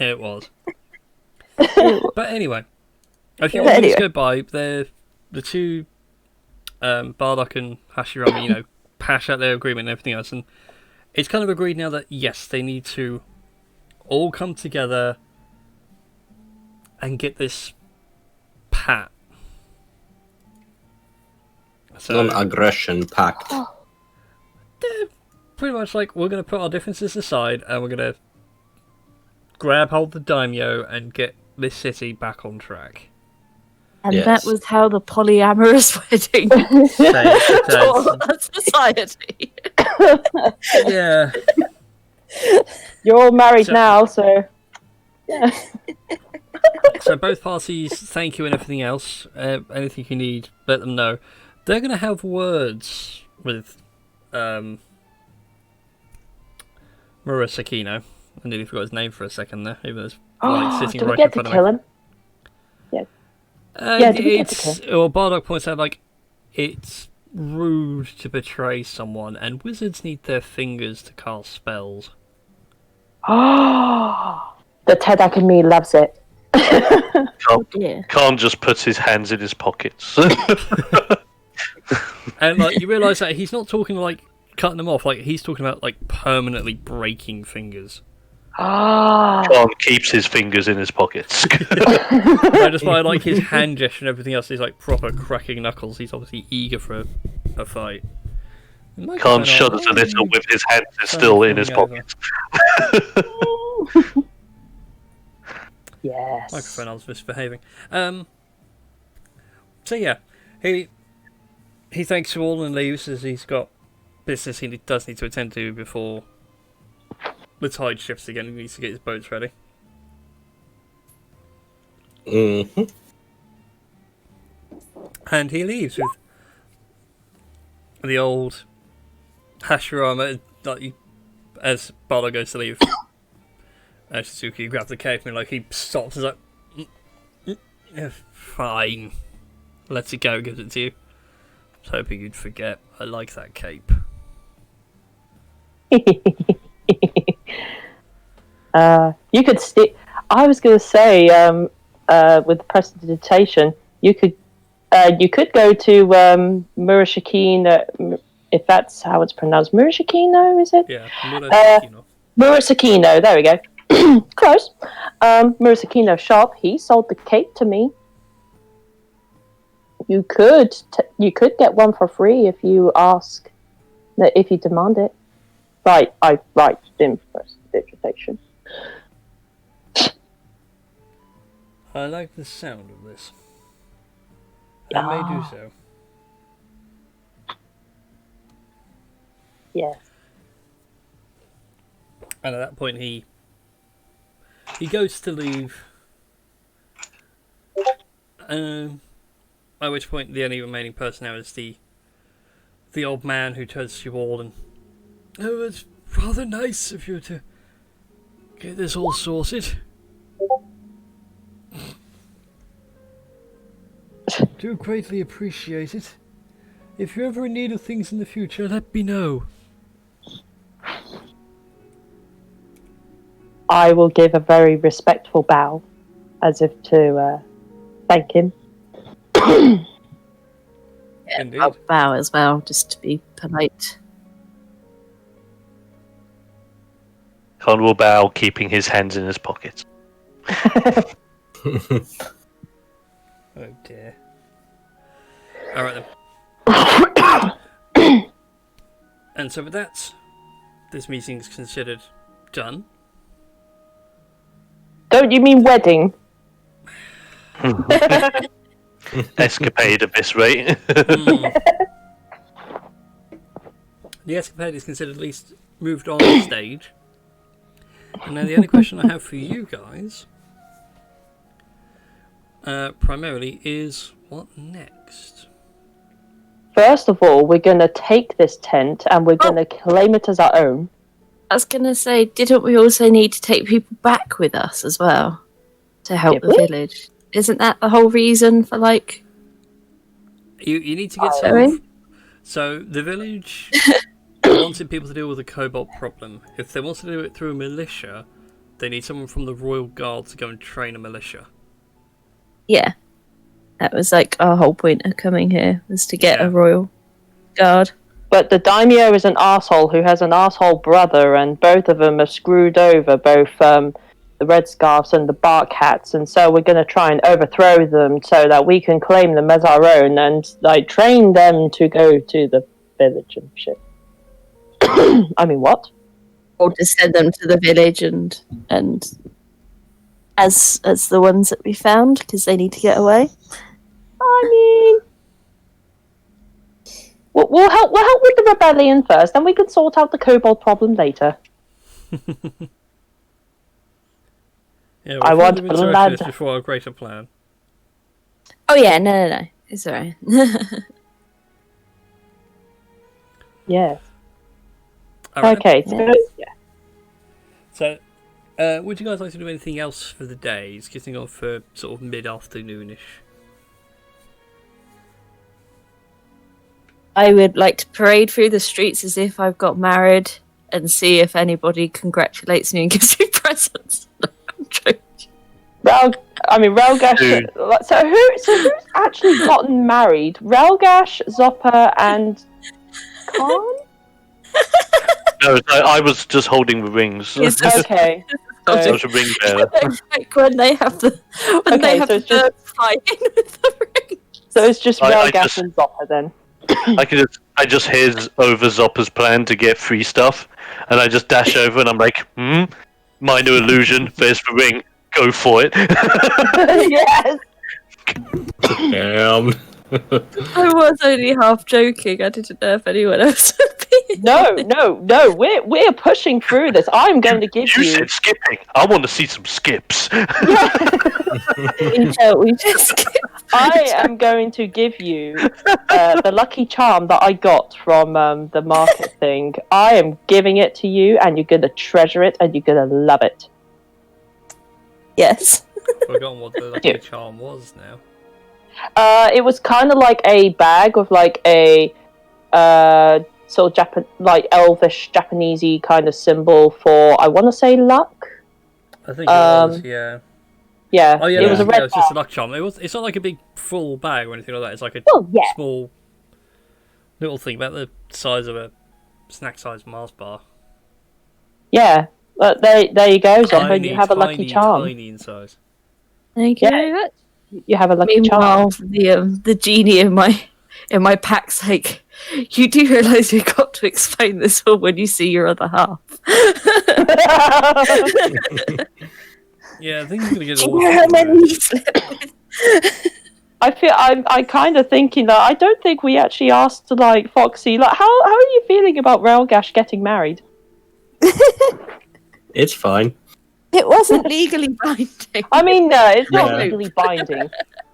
It was. But anyway, a few minutes go by. The two, Bardock and Hashirama, hash out their agreement and everything else, and it's kind of agreed now that yes, they need to all come together and get this pat. So Non-aggression pact. they're pretty much like, we're going to put our differences aside and we're going to grab hold of the daimyo and get this city back on track. And Yes. that was how the polyamorous wedding taught a society. Yeah. You're all married So- now, so yeah. So both parties thank you and everything else. Anything you need, let them know. They're going to have words with Murasakino. I nearly forgot his name for a second there, even though it's like sitting do we right get in to front of kill me. him? Yeah, do we get to It's Bardock points out like it's rude to betray someone, and wizards need their fingers to cast spells. Oh, the Tedak in me loves it. Yeah. Khan just puts his hands in his pockets. And like you realise that he's not talking like cutting them off, like he's talking about like permanently breaking fingers. Ah, Khan keeps his fingers in his pockets. So just by like his hand gesture and everything else, he's like proper cracking knuckles. He's obviously eager for a fight. Khan shudders a little with his hands still in his pockets. yes. Microphone, I was misbehaving. So yeah, he thanks you all and leaves as he's got business he does need to attend to before the tide shifts again. He needs to get his boats ready. Mm-hmm. And he leaves with the old Hashirama, like, as Bardo goes to leave. Shizuki grabs the cape and like he stops and is like, "Yeah, fine. Lets it go, gives it to you. I was hoping you'd forget. I like that cape." You could stick. I was going to say, with prestidigitation, you could go to Murashikino, if that's how it's pronounced. Murashikino, is it? Yeah, Murashikino. Murasakino, there we go. Close. Murasakino shop. He sold the cape to me. You could get one for free if you ask, if you demand it. Right, I write in prestidigitation. I like the sound of this. I may do so. Yes. And at that point, he goes to leave. At which point, the only remaining person now is the old man who turns to you all and, "Oh, it's rather nice of you to get this all sorted. Do greatly appreciate it. If you're ever in need of things in the future, let me know." I will give a very respectful bow, as if to thank him. Indeed. I'll bow as well, just to be polite. Con will bow, keeping his hands in his pockets. Oh dear. Alright then. And so with that, this meeting's considered done. Don't you mean wedding? Escapade at this rate. The escapade is considered at least moved on the stage. And now the only question I have for you guys, primarily, is what next? First of all, we're going to take this tent and we're going to claim it as our own. I was going to say, didn't we also need to take people back with us as well to help the village? Isn't that the whole reason for, like... You need to get some... So, the village wanted people to deal with the cobalt problem. If they want to do it through a militia, they need someone from the Royal Guard to go and train a militia. Yeah. That was, like, our whole point of coming here, was to get a Royal Guard. But the daimyo is an arsehole who has an arsehole brother, and both of them are screwed over, both the red scarves and the bark hats, and so we're going to try and overthrow them so that we can claim them as our own and like train them to go to the village and shit. I mean, what? Or to send them to the village and as the ones that we found, because they need to get away. I mean, we'll help with the rebellion first, then we can sort out the kobold problem later. Yeah, I want blood before our greater plan. Oh yeah, no. It's alright. Yes. Right. Okay. So, would you guys like to do anything else for the day? It's getting on for sort of mid-afternoonish. I would like to parade through the streets as if I've got married and see if anybody congratulates me and gives me presents. I'm joking. Relgash. So who's actually gotten married? Relgash, Zopper, and Khan? No, I was just holding the rings. Okay. I was a ring bearer. Like when they have the birds fly in with the ring. So it's just Relgash and Zopper then. I just hears over Zopper's plan to get free stuff, and I just dash over and I'm like, minor illusion, there's the ring, go for it. Yes! Damn. I was only half joking, I didn't know if anyone else would be. No, we're pushing through this. I'm going to give you... You said skipping, I want to see some skips. We just skip. I am going to give you the lucky charm that I got from the market thing. I am giving it to you, and you're going to treasure it, and you're going to love it. Yes. Forgotten what the lucky charm was now. It was kind of like a bag with like a sort of elvish Japanesey kind of symbol for, I want to say, luck. I think it was, yeah. Yeah, Oh yeah, it was a red it's just a luck charm. It's not like a big full bag or anything like that. It's like a small little thing about the size of a snack-sized Mars bar. Yeah, but there you go, Zombo. You have a lucky charm. Tiny in size. Thank you very much. You have a lucky Meanwhile, charm. the genie in my pack's like, you do realise you've got to explain this all when you see your other half. Yeah, I think I'm gonna get Do all. you know how many you slept with? I'm kind of thinking that I don't think we actually asked like Foxy, like how are you feeling about Railgash getting married? It's fine. It wasn't legally binding. I mean, no, it's not Yeah. legally binding,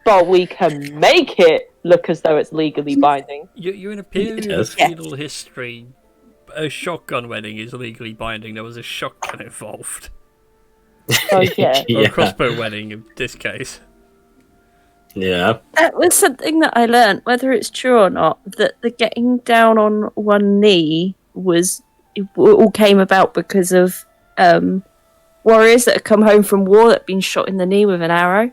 but we can make it look as though it's legally binding. You're in a period of feudal history. A shotgun wedding is legally binding. There was a shotgun involved. So yeah. Or a crossbow wedding in this case. Yeah. That was something that I learned, whether it's true or not, that the getting down on one knee it all came about because of warriors that had come home from war that had been shot in the knee with an arrow.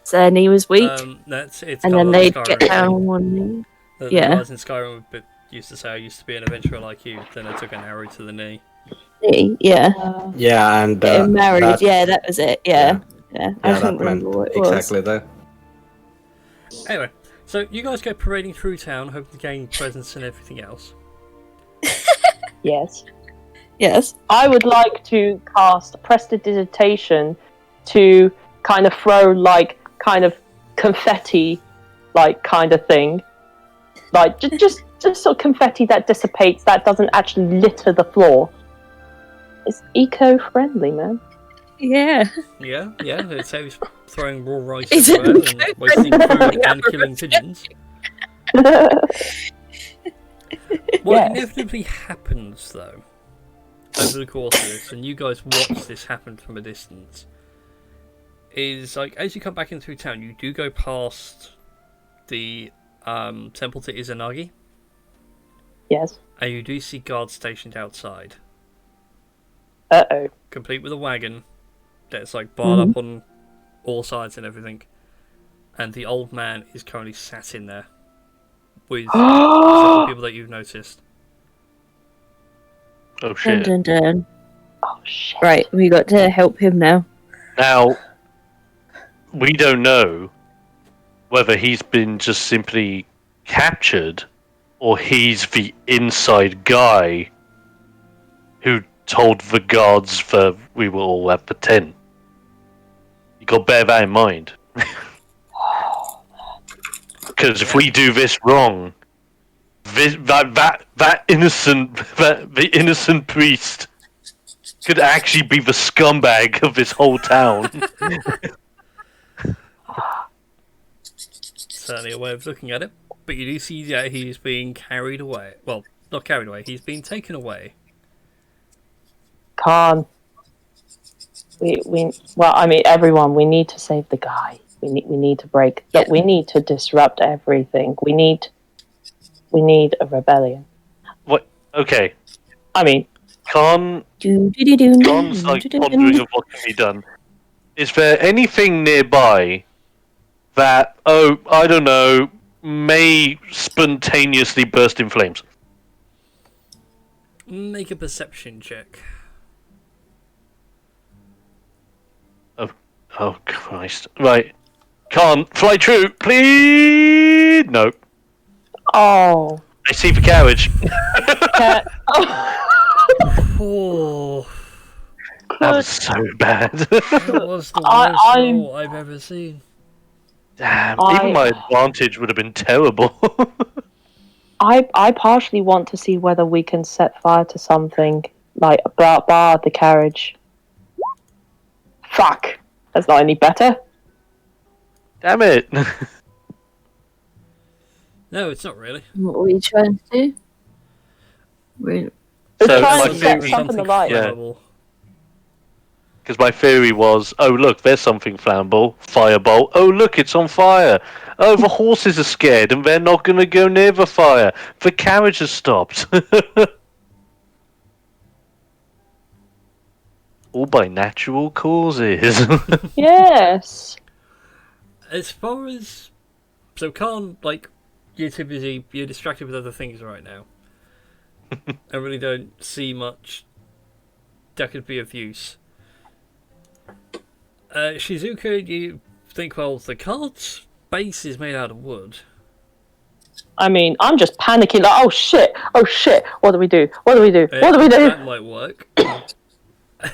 So their knee was weak. And then they'd get down on one knee. The guys in Skyrim used to say, I used to be an adventurer like you. Then I took an arrow to the knee. Yeah. Yeah, and Getting married, that was it. Yeah. I that can't meant remember what it was. exactly that. Anyway, so you guys go parading through town, hoping to gain presents and everything else. Yes. Yes. I would like to cast Prestidigitation to kind of throw like kind of confetti, like kind of thing, like just sort of confetti that dissipates, that doesn't actually litter the floor. It's eco-friendly, man. Yeah. Yeah, it saves throwing raw rice Is everywhere it and wasting food and killing pigeons. What inevitably happens, though, over the course of this, and you guys watch this happen from a distance, is like as you come back in through town, you do go past the temple to Izanagi. Yes. And you do see guards stationed outside. Uh-oh. Complete with a wagon that's like barred up on all sides and everything. And the old man is currently sat in there with several people that you've noticed. Oh shit. Dun, dun, dun. Oh shit. Right, we got to help him now. Now, we don't know whether he's been just simply captured or he's the inside guy who told the guards that we were all at the tent. You got to bear that in mind. Because if we do this wrong, that innocent priest could actually be the scumbag of this whole town. Certainly a way of looking at it. But you do see that he's being carried away. Well, not carried away. He's being taken away. Khan. Everyone, we need to save the guy. We need to break. Look, we need to disrupt everything. We need a rebellion. What? Okay. I mean, Khan's like pondering of what can be done. Is there anything nearby that, I don't know, may spontaneously burst in flames? Make a perception check. Oh Christ! Right, Khan, fly true, please. No. oh. I see the carriage. Oh, That was so bad. that was the worst I'm- roll I've ever seen. Damn, even my advantage would have been terrible. I partially want to see whether we can set fire to something, like bar the carriage. Fuck. That's not any better. Damn it. No, it's not really. What were you trying to do? We're So, trying my to set theory- something alight. Yeah. flammable. Because my theory was, oh look, there's something flammable, firebolt. Oh look, it's on fire. Oh, the horses are scared and they're not going to go near the fire. The carriage has stopped. All by natural causes. Yes. As far as... So Khan, like, you're too busy, you're distracted with other things right now. I really don't see much that could be of use. Shizuka, you think, well, the card's base is made out of wood. I mean, I'm just panicking, like, oh shit, what do we do? What do we do? What do we do? That might work. I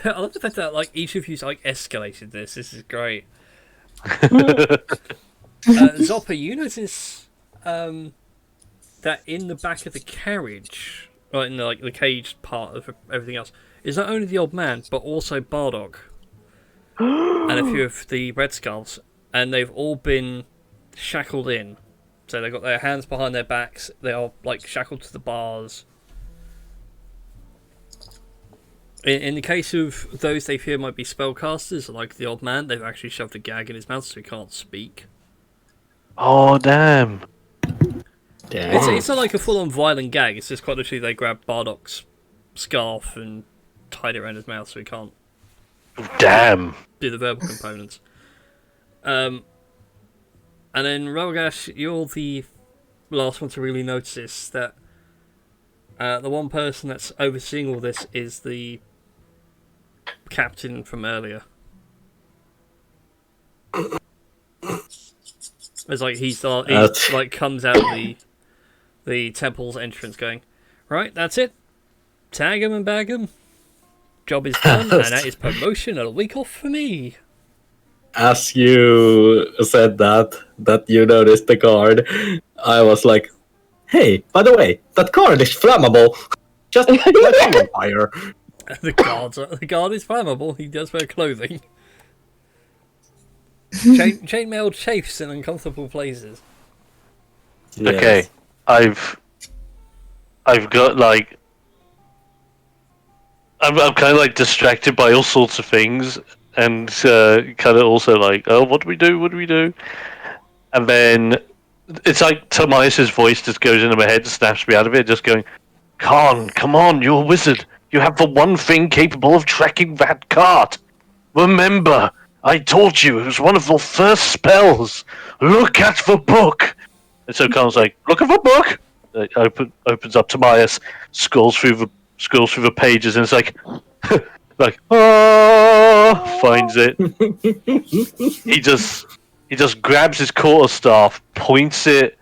love the fact that, like, each of you's, like, escalated this. This is great. Zoppa, you notice that in the back of the carriage, right, in the, like, the caged part of everything else, is not only the old man, but also Bardock. And a few of the Red Skulls. And they've all been shackled in. So they've got their hands behind their backs. They are, like, shackled to the bars. In the case of those they fear might be spellcasters, like the old man, they've actually shoved a gag in his mouth so he can't speak. Oh, damn. It's not like a full-on violent gag, it's just quite literally they grab Bardock's scarf and tied it around his mouth so he can't Damn. do the verbal components. And then, Ravagash, you're the last one to really notice that the one person that's overseeing all this is the captain from earlier. It's like he like comes out of the temple's entrance going, right, that's it. Tag him and bag him. Job is done, and that is promotion and a week off for me. As you said that you noticed the card, I was like, hey, by the way, that card is flammable. Just like a vampire. The guard is flammable. He does wear clothing. Chainmail chafes in uncomfortable places. Yes. Okay, I've got like I'm kind of like distracted by all sorts of things, and kind of also like, oh, what do we do? What do we do? And then it's like Tomias's voice just goes into my head, snaps me out of it, just going, Khan, come on, you're a wizard. You have the one thing capable of tracking that cart. Remember, I told you it was one of the first spells. Look at the book. And so Khan's like, look at the book. Opens up Tomias, scrolls through the pages, and it's like, like, oh, finds it. He just grabs his quarterstaff, points it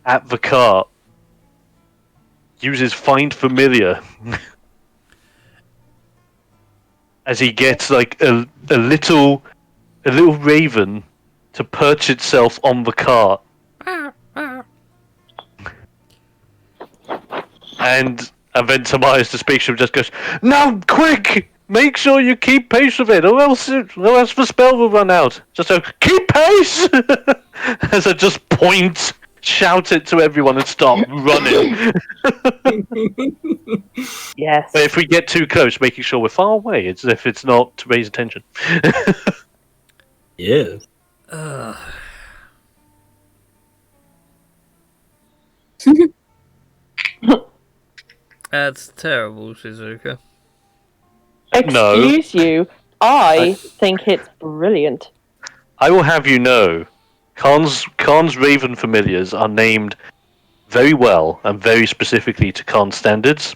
at the cart, uses Find Familiar, as he gets like a little raven to perch itself on the cart. And then Tobias, the speaker, just goes, "Now, quick! Make sure you keep pace with it, or else the spell will run out." Just so, keep pace! As I just point, shout it to everyone, and start running. Yes. But if we get too close, making sure we're far away, it's as if it's not to raise attention. Yes. That's terrible, Shizuka. Excuse you, I think it's brilliant. I will have you know, Khan's Raven familiars are named very well and very specifically to Khan standards.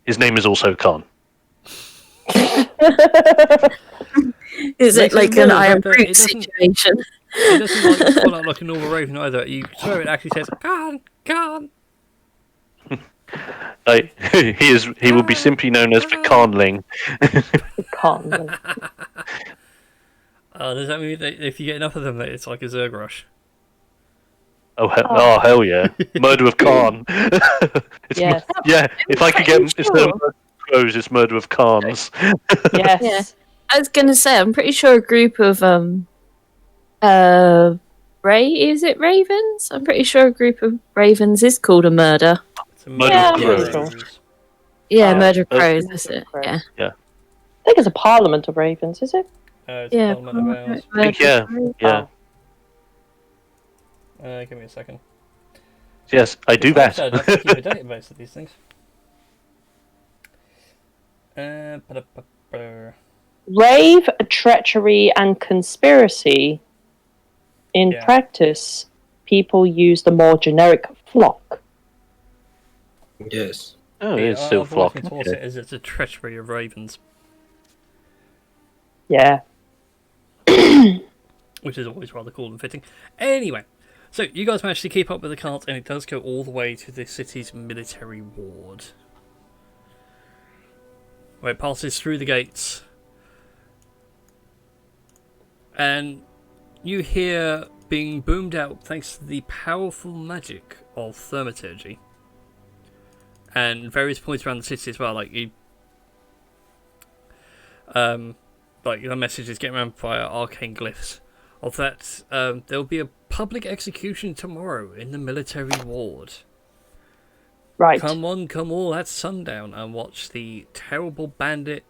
His name is also Khan. Is it like an Iron Brute It doesn't- situation? It doesn't like spell out like a normal raven either. You swear it actually says Khan. He will be simply known as the Khanling. Can't. Does that mean that if you get enough of them, that it's like a Zerg rush? Oh hell yeah! Murder of Khan. Yes. Yeah, if I could get Sure. instead of murder of crows, it's murder of Khans. Yes. Yeah. I was gonna say, I'm pretty sure a group of is it ravens? I'm pretty sure a group of ravens is called a murder. It's a Murder of crows. Yeah, Oh, murder of crows. Murder That's of it. crows. Yeah. I think it's a parliament of ravens, is it? It's Yeah. Parliament of Ours. I think, yeah. Oh. Give me a second. Yes, I do that. I have to keep a database of these things. Rave, treachery, and conspiracy. In Yeah. practice, people use the more generic flock. Yes. Oh, it's still I've always flock. been taught it as it's a treachery of ravens, Yeah. which is always rather cool and fitting. Anyway, so you guys managed to keep up with the cart, and it does go all the way to the city's military ward, where it passes through the gates, and you hear being boomed out thanks to the powerful magic of thaumaturgy, and various points around the city as well. Like the messages getting around via arcane glyphs of that there'll be a public execution tomorrow in the military ward. Right. Come on, come all at sundown and watch the terrible bandits,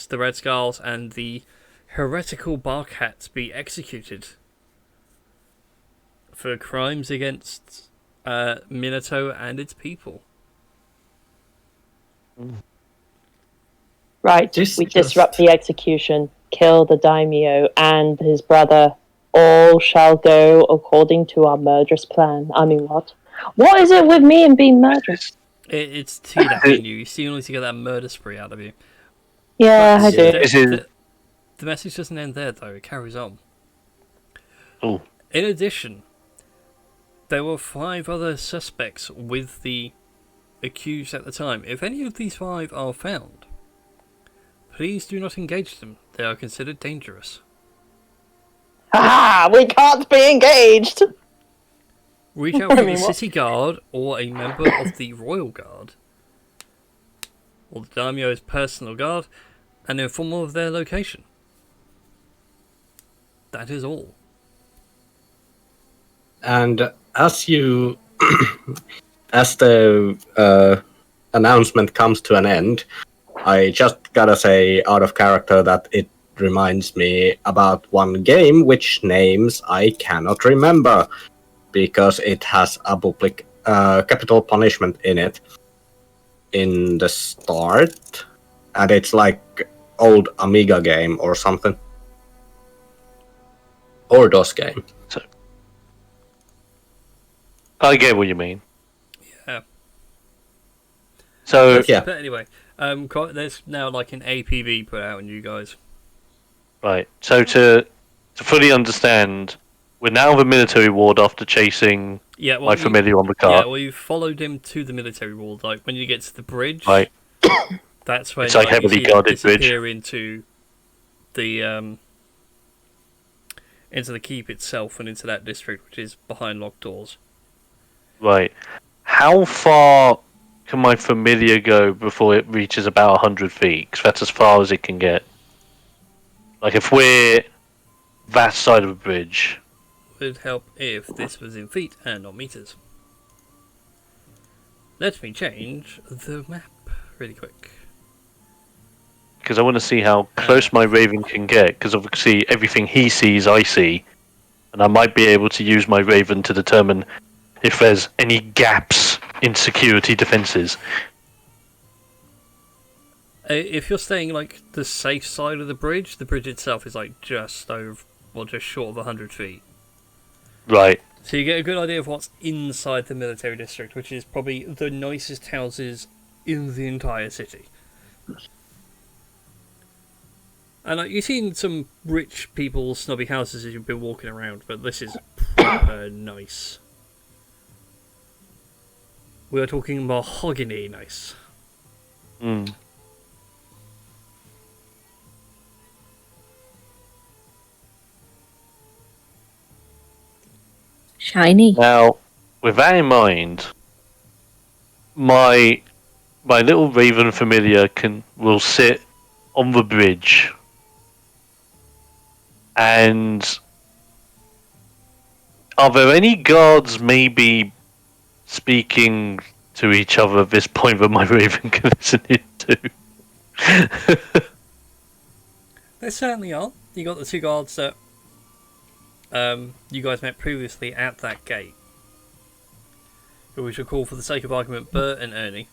the Red Skulls, and the heretical Barcats be executed for crimes against Minato and its people. Right. This We just- disrupt the execution, kill the daimyo and his brother. All shall go according to our murderous plan. I mean, what? What is it with me and being murderous? It's teed up in you. You still need to get that murder spree out of you. Yeah, But I do. This is- the message doesn't end there, though. It carries on. Oh. In addition, there were 5 other suspects with the accused at the time. If any of these 5 are found, please do not engage them. They are considered dangerous. Ha! We can't be engaged. Reach out to I mean, the what? city guard or a member of the royal guard, or the daimyo's personal guard, and inform them of their location. That is all. And as you, as the announcement comes to an end, I just gotta say out of character that it reminds me about one game which names I cannot remember because it has a public capital punishment in it in the start, and it's like old Amiga game or something, or DOS game. I get what you mean. Yeah. So Yeah. But anyway, there's now like an APB put out on you guys. right. So to fully understand, we're now the military ward after chasing Yeah, well, my familiar on the car. Yeah, well, you followed him to the military wall. Like when you get to the bridge, Right. that's when It's like you heavily see them guarded bridge. disappear into the keep itself and into that district, which is behind locked doors. Right. How far can my familiar go before it reaches about 100 feet? Because that's as far as it can get. Like if we're that side of the bridge. Would help if this was in feet and not meters. Let me change the map really quick. Because I want to see how close my Raven can get. Because obviously everything he sees, I see. And I might be able to use my Raven to determine if there's any gaps in security defences. If you're staying like the safe side of the bridge itself is like just short of 100 feet. Right. So you get a good idea of what's inside the military district, which is probably the nicest houses in the entire city. And like, you've seen some rich people's snobby houses as you've been walking around, but this is proper nice. We are talking mahogany nice. Mm. Shiny. Now, with that in mind, my little Raven familiar will sit on the bridge, and are there any guards maybe speaking to each other at this point that my Raven can listen into? There certainly are. You got the 2 guards that you guys met previously at that gate, who we should call, for the sake of argument, Bert and Ernie.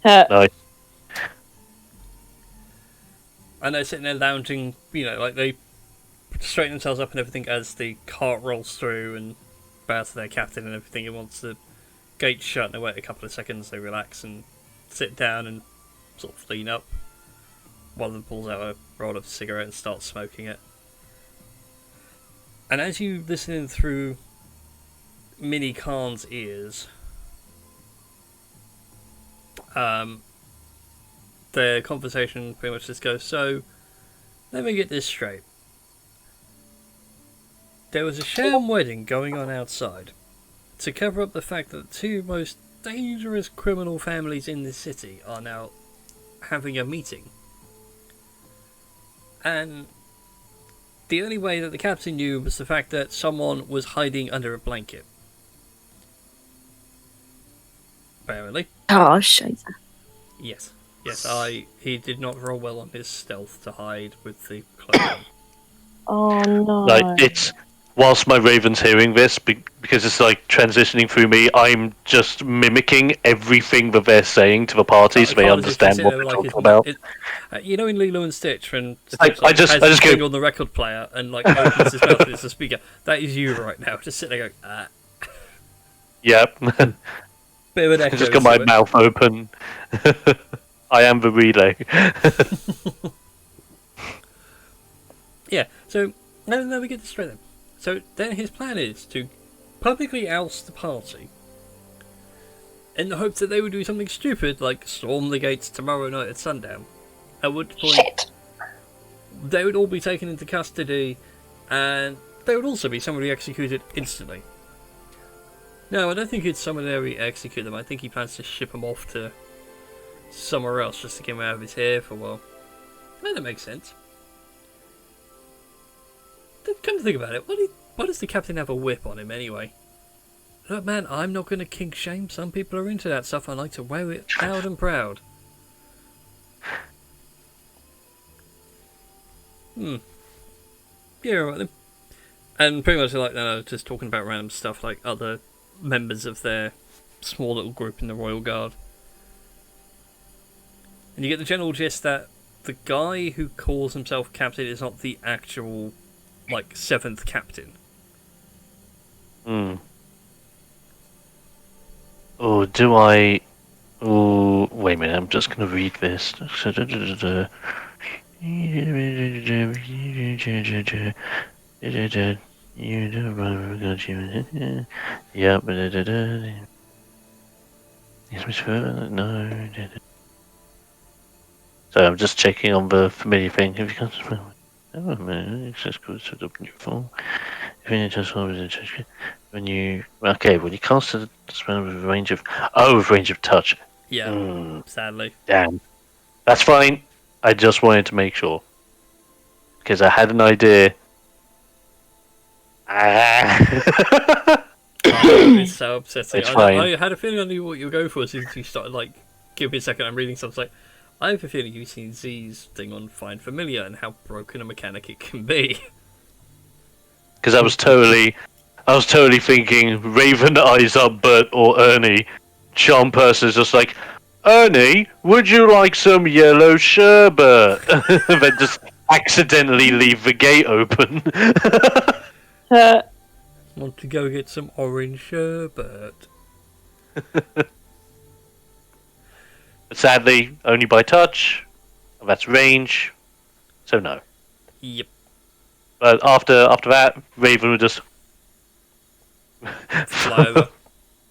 Nice. And they're sitting there lounging, like they straighten themselves up and everything as the cart rolls through and bow to their captain and everything. And once the gate's shut and they wait a couple of seconds, they relax and sit down and sort of lean up. One of them pulls out a roll of cigarette and starts smoking it. And as you listen in through Mini Khan's ears, their conversation pretty much just goes, so, let me get this straight. There was a sham wedding going on outside to cover up the fact that the two most dangerous criminal families in this city are now having a meeting. And the only way that the captain knew was the fact that someone was hiding under a blanket. Apparently. Oh, shit. Yes. Yes, he did not roll well on his stealth to hide with the clothing. Oh no. Like, it's whilst my Raven's hearing this, because it's like transitioning through me, I'm just mimicking everything that they're saying to the party so they understand what they're talking about. You know in Lilo and Stitch, when I just go on the record player and like opens his mouth and it's a speaker. That is you right now, just sitting there going, Yep. Bit of an echo. I just got my mouth open. I am the relay. Yeah, so now we get this straight then. So then his plan is to publicly oust the party in the hope that they would do something stupid like storm the gates tomorrow night at sundown. At which point they would all be taken into custody and they would also be summarily executed instantly. No, I don't think he'd summarily execute them. I think he plans to ship them off to somewhere else just to get them out of his hair for a while. That makes sense. Come to think about it, why does the captain have a whip on him anyway? Look, man, I'm not going to kink shame. Some people are into that stuff. I like to wear it loud and proud. Yeah, right then. And pretty much like just talking about random stuff like other members of their small little group in the Royal Guard. And you get the general gist that the guy who calls himself captain is not the actual, like, 7th captain. Oh, do I... Oh, wait a minute, I'm just going to read this. Yeah, no. So I'm just checking on the familiar thing. Have you got access code set up in your phone? When you cast a spell with a range of touch. Yeah, sadly. Damn. That's fine. I just wanted to make sure. Because I had an idea. It's so upsetting. It's fine. I had a feeling I knew what you were going for as soon as you started, like, give me a second, I'm reading something like, I have a feeling you've seen Z's thing on Find Familiar and how broken a mechanic it can be. Because I was totally thinking Raven eyes up Bert or Ernie. Charm person is just like, Ernie, would you like some yellow sherbet? And then just accidentally leave the gate open. Want to go get some orange sherbet? Sadly, only by touch. That's range. So no. Yep. But after that, Raven would just Fly over.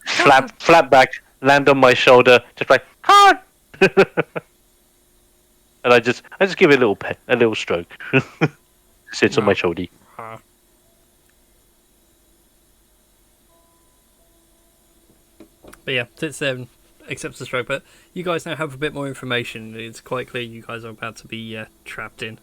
flap back, land on my shoulder, just like hard. And I just give it a little pet, a little stroke. Sits on my shoulder. But yeah, sits there and accepts the stroke. But you guys now have a bit more information. It's quite clear you guys are about to be trapped in.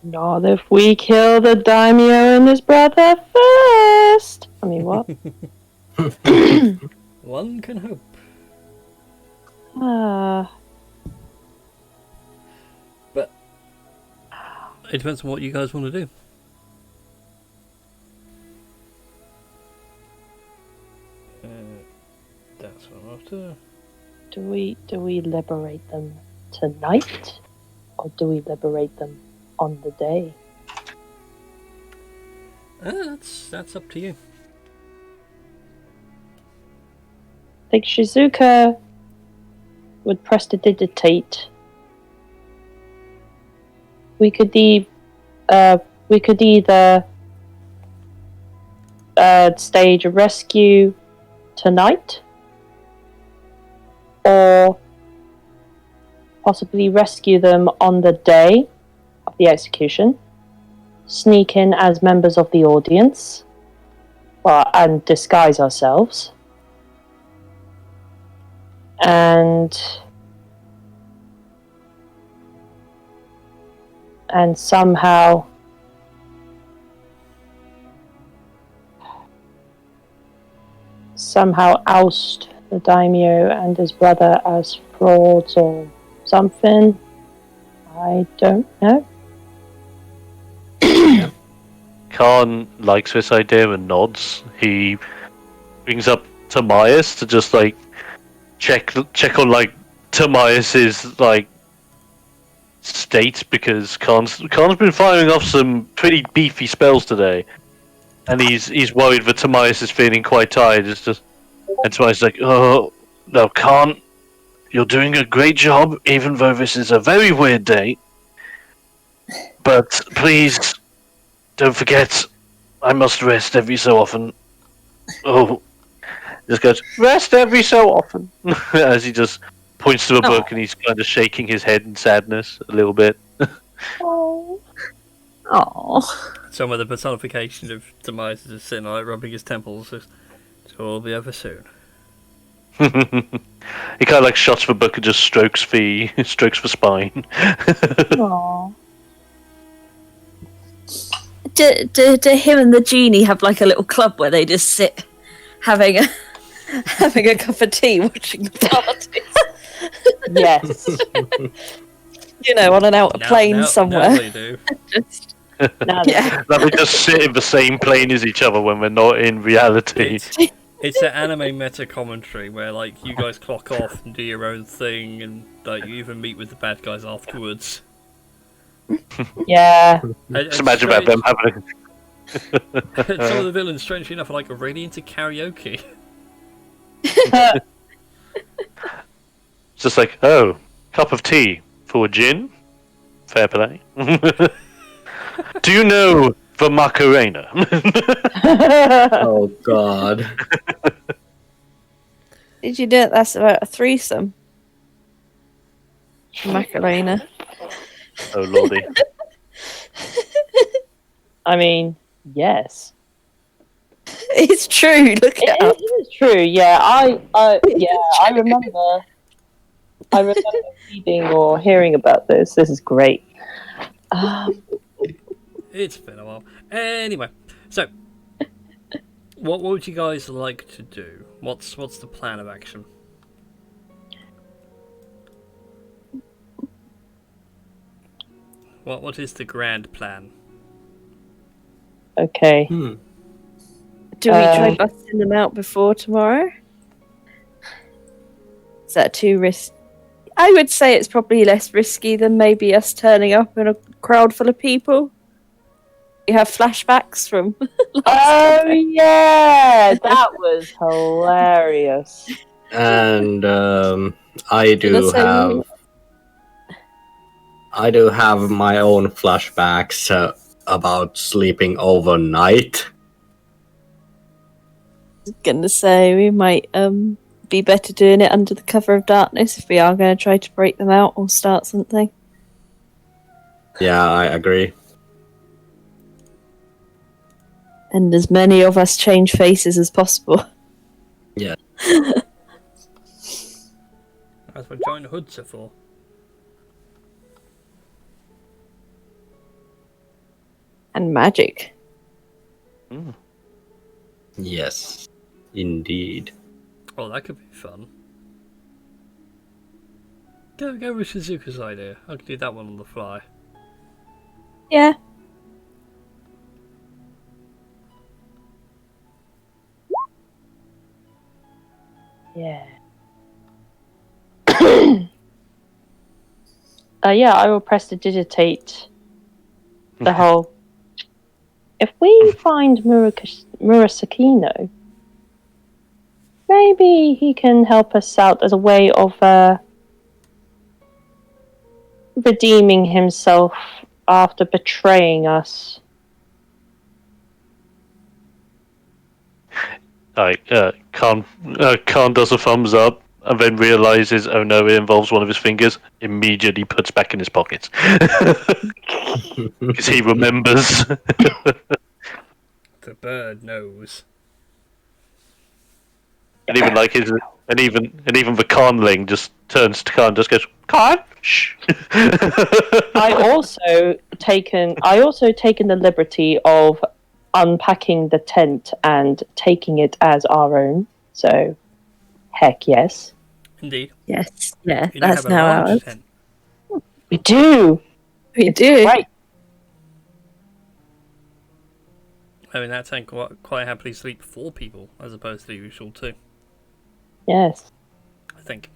Not if we kill the daimyo and his brother first. I mean, what? One can hope. But it depends on what you guys want to do. That's what I'm after. Do we liberate them tonight, or do we liberate them on the day? That's up to you. I think Shizuka would prestidigitate. We could either stage a rescue tonight, or possibly rescue them on the day of the execution, sneak in as members of the audience, and disguise ourselves, and somehow oust the daimyo and his brother as frauds or something. I don't know. Khan likes this idea and nods. He brings up Tamias to just like check on like Tamias's like state, because Khan's been firing off some pretty beefy spells today, and he's worried that Tamias is feeling quite tired. It's just, and Tamias is like, "Oh no, Khan, you're doing a great job, even though this is a very weird day. But please don't forget, I must rest every so often." Oh, just goes, "Rest every so often," as he just points to a book, and he's kind of shaking his head in sadness a little bit. Oh. Some of the personification of Demise is just sitting like rubbing his temples. It will be over soon. He kind of like shuts the book and just strokes the spine. Aww. Do him and the genie have like a little club where they just sit having a cup of tea watching the parties? Yes. On an outer plane somewhere. Now they do. Yeah. Now they just sit in the same plane as each other when we're not in reality. It's an anime meta commentary where like you guys clock off and do your own thing, and like you even meet with the bad guys afterwards. Yeah. Just imagine about them having. Some of the villains, strangely enough, are like really into karaoke. It's just like, oh, cup of tea for gin? Fair play. Do you know the Macarena? Oh God. Did you do it? That's about a threesome. Macarena. Oh lordy. I mean, yes. It's true. Look it up. It is true. Yeah, I remember. I remember reading or hearing about this. This is great. It's been a while. Anyway, so what would you guys like to do? What's the plan of action? What is the grand plan? Okay. Do we try busting them out before tomorrow? Is that too risky? I would say it's probably less risky than maybe us turning up in a crowd full of people. You have flashbacks from Oh yeah, that was hilarious. And I do have my own flashbacks about sleeping overnight. I was gonna say we might be better doing it under the cover of darkness if we are going to try to break them out or start something. Yeah, I agree. And as many of us change faces as possible. Yeah. That's what giant hoods are for. And magic. Yes. Indeed. Oh, that could be fun. Go with Shizuka's idea. I could do that one on the fly. Yeah. Yeah. Yeah, I will prestidigitate the whole. If we find Murasakino, maybe he can help us out as a way of redeeming himself after betraying us. Khan does a thumbs up and then realizes, oh no, it involves one of his fingers. Immediately puts back in his pockets because he remembers. The bird knows. And even like his, and even the Khanling just turns to Khan, and just goes, Khan, shh. I also taken the liberty of unpacking the tent and taking it as our own. So, heck yes. Indeed. Yes. Yeah. You That's have a now large ours. tent. We do. We do. Right. I mean, that tent quite happily sleep 4 people as opposed to the usual 2. Yes. I think.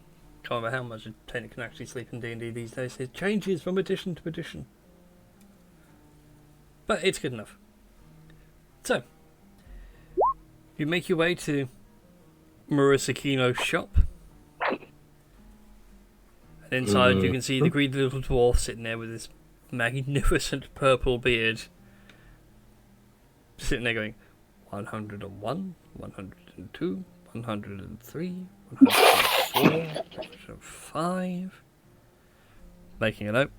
Can't remember how much a tent can actually sleep in D&D these days. It changes from edition to edition. But it's good enough. So, you make your way to Murasakino's shop. And inside you can see the greedy little dwarf sitting there with his magnificent purple beard. Sitting there going, 101, 102, 103, 104, 105. Making a note.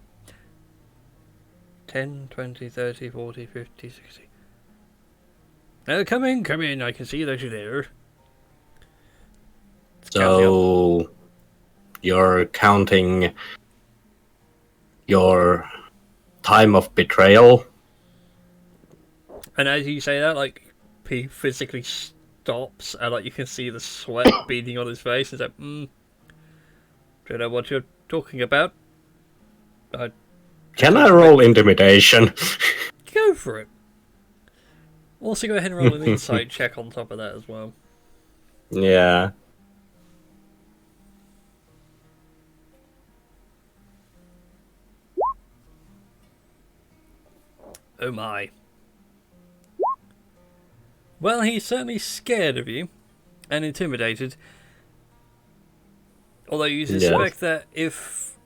10, 20, 30, 40, 50, 60. Now come in, I can see that you're there. So, you're counting your time of betrayal? And as you say that, like, he physically stops, and like you can see the sweat beading on his face. He's like, don't know what you're talking about. Can I roll intimidation? Go for it. Also, go ahead and roll an insight check on top of that as well. Yeah. Oh my. Well, he's certainly scared of you and intimidated. Although you suspect that if,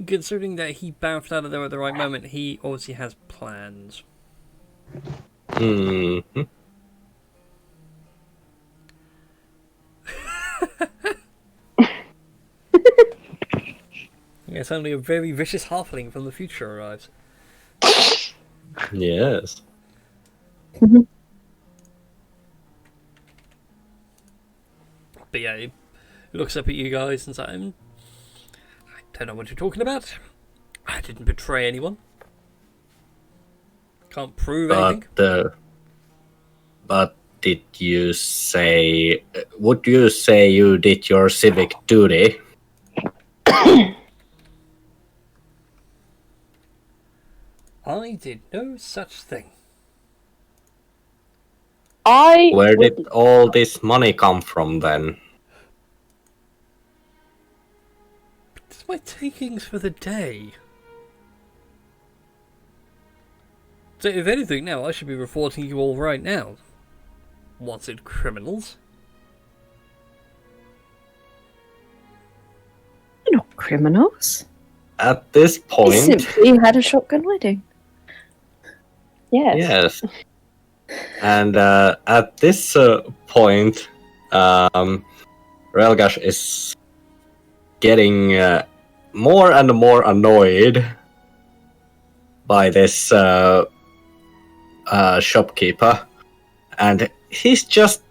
considering that he bounced out of there at the right moment, he obviously has plans. Mm-hmm. Yes, only a very vicious halfling from the future arrives. Yes. But yeah, he looks up at you guys and says, I don't know what you're talking about. I didn't betray anyone. Can't prove anything. But did you say... Would you say you did your civic duty? I did no such thing. Where did all this money come from then? It's my takings for the day. So if anything now, I should be reporting you all right now. Wanted criminals. We're not criminals. At this We point... simply had a shotgun wedding. Yes. Yes. And at this point, Relgash is getting more and more annoyed by this shopkeeper. And he's just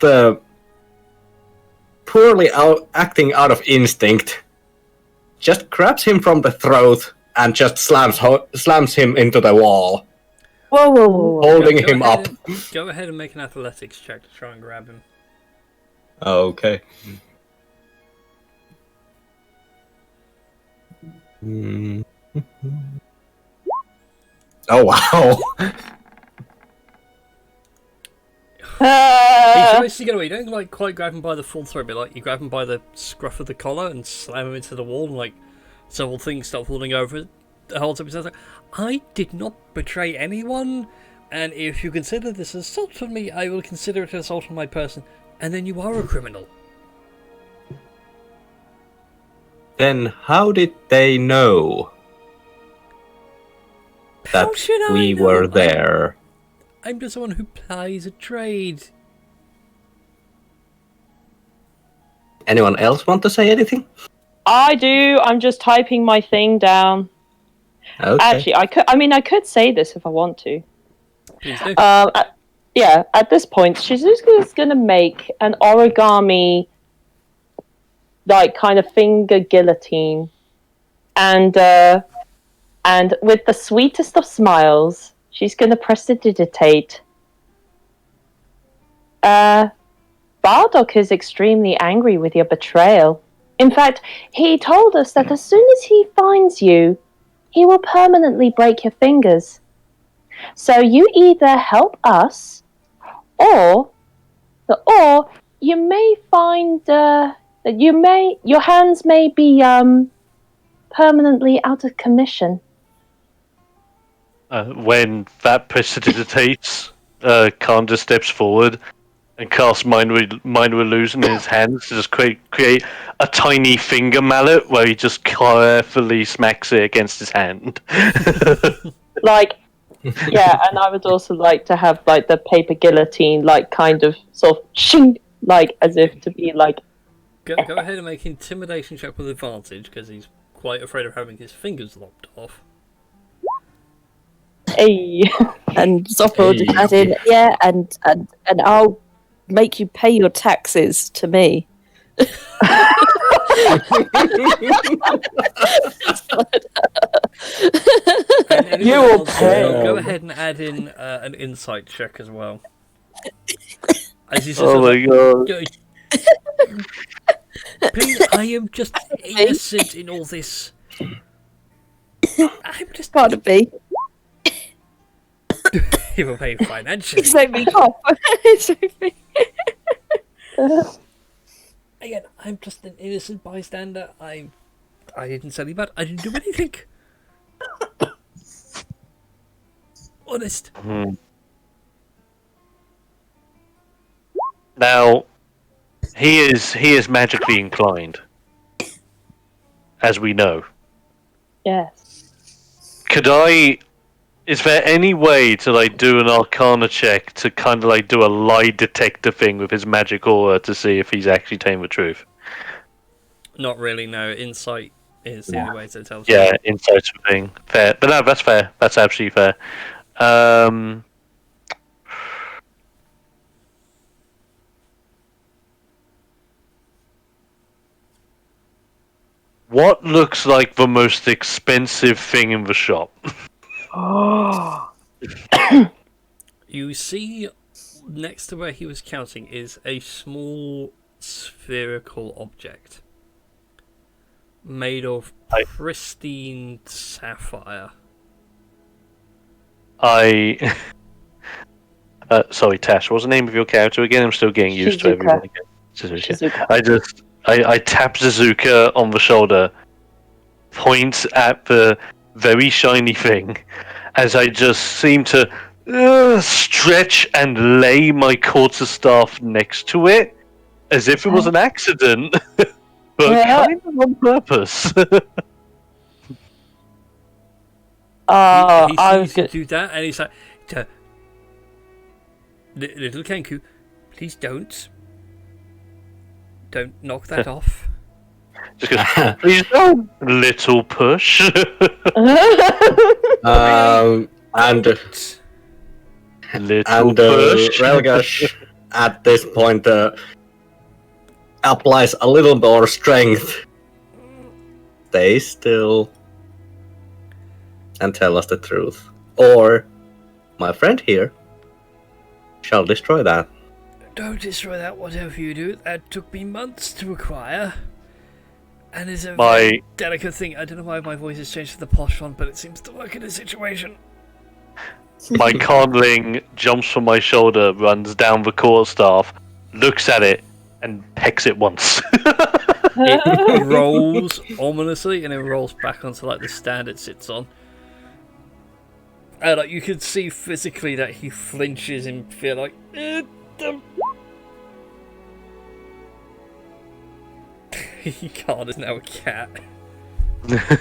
poorly acting out of instinct. Just grabs him from the throat and just slams him into the wall. Whoa. Holding Go him ahead up. Go ahead and make an athletics check to try and grab him. Okay. Hmm. Oh wow! He tries to get away. You don't like quite grab him by the full throat, but like you grab him by the scruff of the collar and slam him into the wall, and like several things start falling over. The whole time he says, like, "I did not betray anyone, and if you consider this assault on me, I will consider it assault on my person, and then you are a criminal." Then how did they know How that should I we know? were there? I'm just someone who plies a trade. Anyone else want to say anything? I do. I'm just typing my thing down. Okay. Actually, I could say this if I want to. Please do. At this point, she's just gonna make an origami, like kind of finger guillotine, and with the sweetest of smiles, she's gonna prestidigitate. Bardock is extremely angry with your betrayal. In fact, he told us that as soon as he finds you, he will permanently break your fingers. So you either help us, or you may find that your hands may be permanently out of commission. When that precipitates, Kanda steps forward and casts Mind Illusion in his hands to just create a tiny finger mallet where he just carefully smacks it against his hand. Like, yeah, and I would also like to have like the paper guillotine, like kind of sort of shing, like as if to be like. Go ahead and make intimidation check with advantage because he's quite afraid of having his fingers lopped off. Hey. And Zopper will just add in, yeah, and I'll make you pay your taxes to me. And You will pay. Go ahead and add in an insight check as well. As he says, Oh my god. Please, I am just innocent in all this. I'm just Part of me. He will pay financially. It's like me cough. It's like me. Again, I'm just an innocent bystander. I didn't say any bad. I didn't do anything. Honest. Now, he is magically inclined, as we know. Yes. Is there any way to like do an Arcana check to kind of like do a lie detector thing with his magic aura to see if he's actually telling the truth? Not really. No, insight is the only way to tell. Yeah, insight's the thing. Fair, but no, that's fair. That's absolutely fair. What looks like the most expensive thing in the shop? You see, next to where he was counting is a small spherical object made of pristine sapphire. Sorry, Tash. What's the name of your character again? I'm still getting used to everyone again. Shizuka. I tap Suzuka on the shoulder, point at the very shiny thing, as I just seem to stretch and lay my quarterstaff next to it, as if it was an accident, but kind of on purpose. He I was sees you good. do that, and he's like, "Little Kenku, please don't knock that off." Just goes, please don't, little push. And Little push. Relgash at this point applies a little more strength. Stay still and tell us the truth, or my friend here shall destroy that. Don't destroy that, whatever you do. That took me months to acquire. And is a My- very delicate thing. I don't know why my voice has changed to the posh one, but it seems to work in this situation. My conling jumps from my shoulder, runs down the quarterstaff, looks at it, and pecks it once. It rolls ominously and it rolls back onto like the stand it sits on. And like you can see physically that he flinches and feel like he can't is now a cat.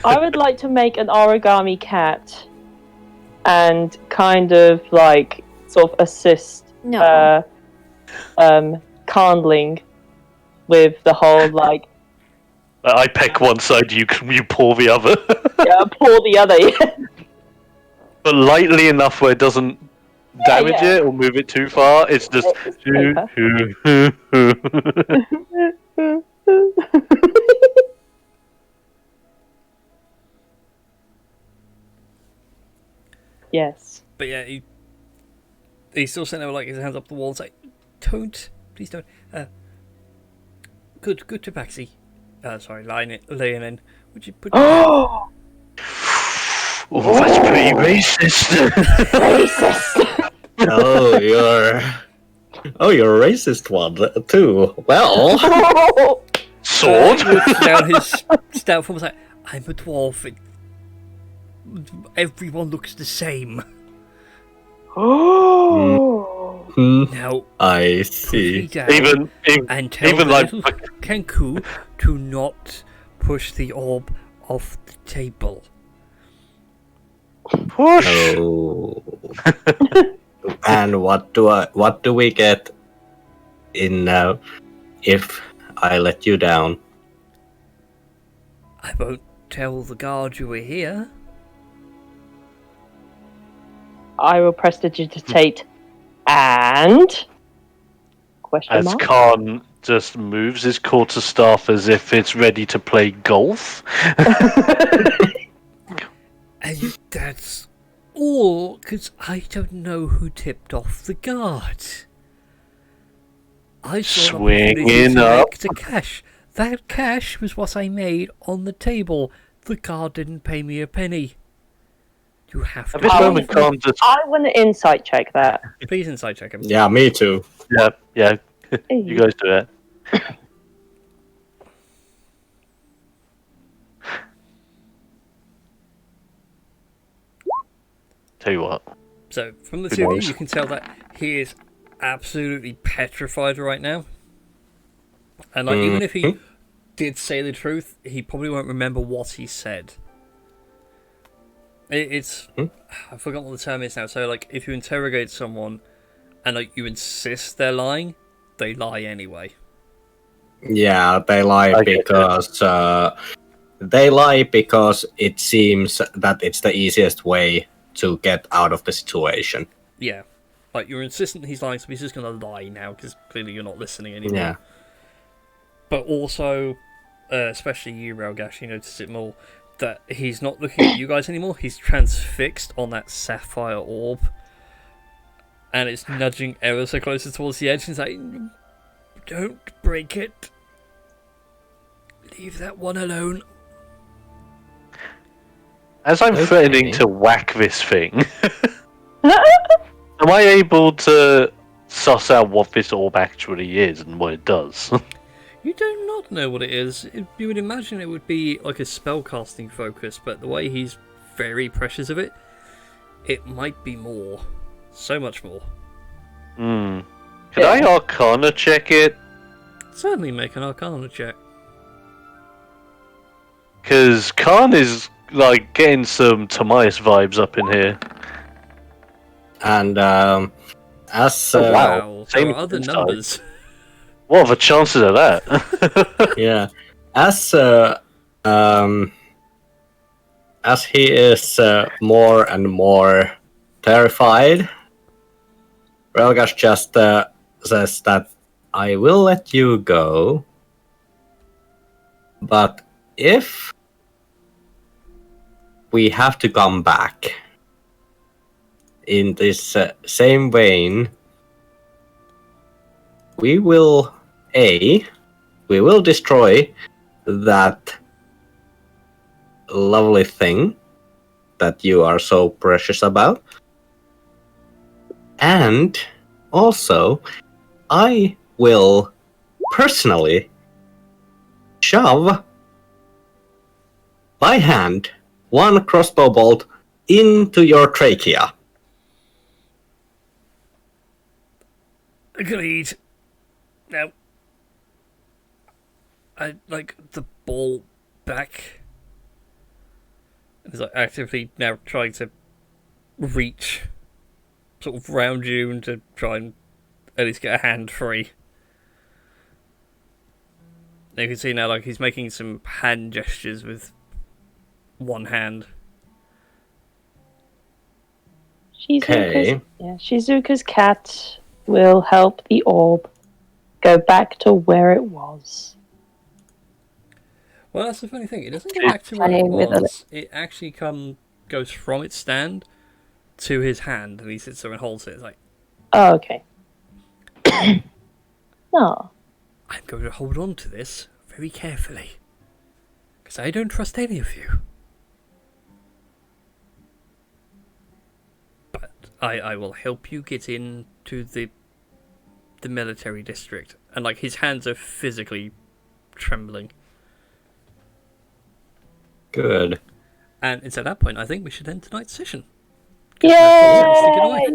I would like to make an origami cat and kind of like sort of assist Candling with the whole like I peck one side, you pull the other. yeah, pull the other. But lightly enough where it doesn't damage yeah. it or move it too far. It's just. Yes. But yeah, he's still sitting there with like his hands up the wall and like, don't, please don't. Good tabaxi. Sorry, laying in. Would you put? Oh, that's pretty racist. racist! You're a racist one too. Well, Sword. Looks down his stout form. Was like, I'm a dwarf. Everyone looks the same. Oh. Now, I put me see. down and tell even the like little Kenku to not push the orb off the table. push. Oh. And what do we get in if I let you down? I won't tell the guard you were here. I will prestidigitate and question As mark. Khan just moves his quarterstaff as if it's ready to play golf. And that's all, because I don't know who tipped off the guard. I saw an opportunity Swinging to up. make the cash. That cash was what I made on the table. The guard didn't pay me a penny. You have At to this pay moment, for it. Khan just. I want to insight check that. Please inside check him. Yeah, me too. Yeah. You guys do it. Tell you what. So, from the Good two of you, noise. you can tell that he is absolutely petrified right now. And like, even if he did say the truth, he probably won't remember what he said. It's I've forgotten what the term is now. So, like, if you interrogate someone and like you insist they're lying, they lie anyway. Yeah, they lie I get because it seems that it's the easiest way to get out of the situation. Yeah, like you're insistent he's lying, so he's just gonna lie now because clearly you're not listening anymore. Yeah. But also, especially you, Ralgash, you notice it more, that he's not looking at you guys anymore. He's transfixed on that sapphire orb. And it's nudging ever so closer towards the edge. And it's like, don't break it. Leave that one alone. As I'm Okay. threatening to whack this thing, am I able to suss out what this orb actually is and what it does? You do not know what it is. You would imagine it would be like a spellcasting focus, but the way he's very precious of it, it might be more. So much more. Could I Arcana check it? Certainly make an Arcana check. Because Khan is like getting some Timaeus vibes up in here. And as Oh, wow. Wow, Same there are other inside. numbers. What are the chances of that? yeah, as he is more and more terrified, Relgash just says that I will let you go, but if we have to come back, in this same vein, we will destroy that lovely thing that you are so precious about. And also, I will personally shove by hand one crossbow bolt into your trachea. Agreed. Now, I'd like the ball back. He's like actively now trying to reach sort of round you and to try and at least get a hand free. You can see now, like, he's making some hand gestures with one hand. Shizuka's cat will help the orb go back to where it was. Well, that's the funny thing. It doesn't go back to where it was. It actually goes from its stand to his hand, and he sits there and holds it. It's like, oh, okay. No. I'm going to hold on to this very carefully, because I don't trust any of you. But I will help you get into the military district. And like, his hands are physically trembling. Good. And it's at that point I think we should end tonight's session. Yay! I'm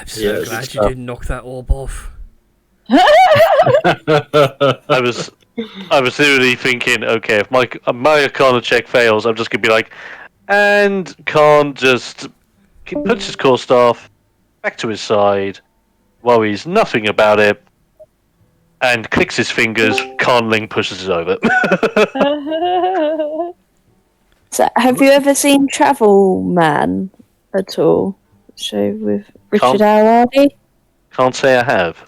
so glad you didn't knock that orb off. I was literally thinking, okay, if my Arcana check fails, I'm just gonna be like, and Khan just puts his core staff back to his side, worries nothing about it, and clicks his fingers. Khanling pushes it over. So, have you ever seen Travel Man at all? Show with Richard Ayoade? Can't say I have.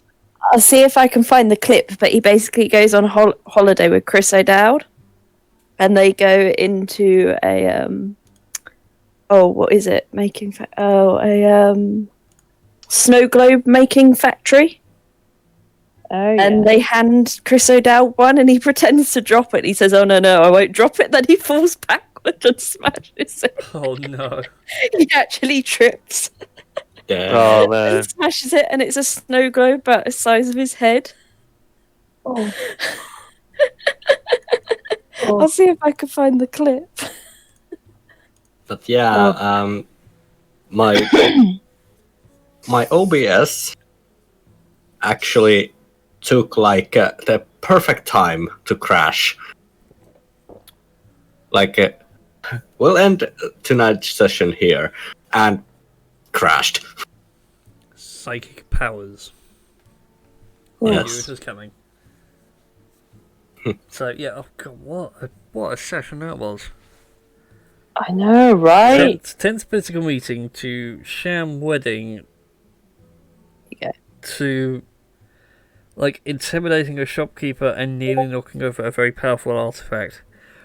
I'll see if I can find the clip, but he basically goes on holiday with Chris O'Dowd, and they go into a what is it? Snow globe making factory. Oh, and they hand Chris O'Dowd one, and he pretends to drop it. He says, "Oh no, I won't drop it." Then he falls backward and smashes it. Oh no! He actually trips. Oh man! And smashes it, and it's a snow globe about the size of his head. Oh. I'll see if I can find the clip. But yeah, my OBS actually took like the perfect time to crash. Like, we'll end tonight's session here, and crashed. Psychic powers. Yes. I knew it was coming. So yeah, oh god, what a session that was. I know, right? Tense political meeting to sham wedding. Yeah. To like intimidating a shopkeeper and nearly knocking over a very powerful artifact.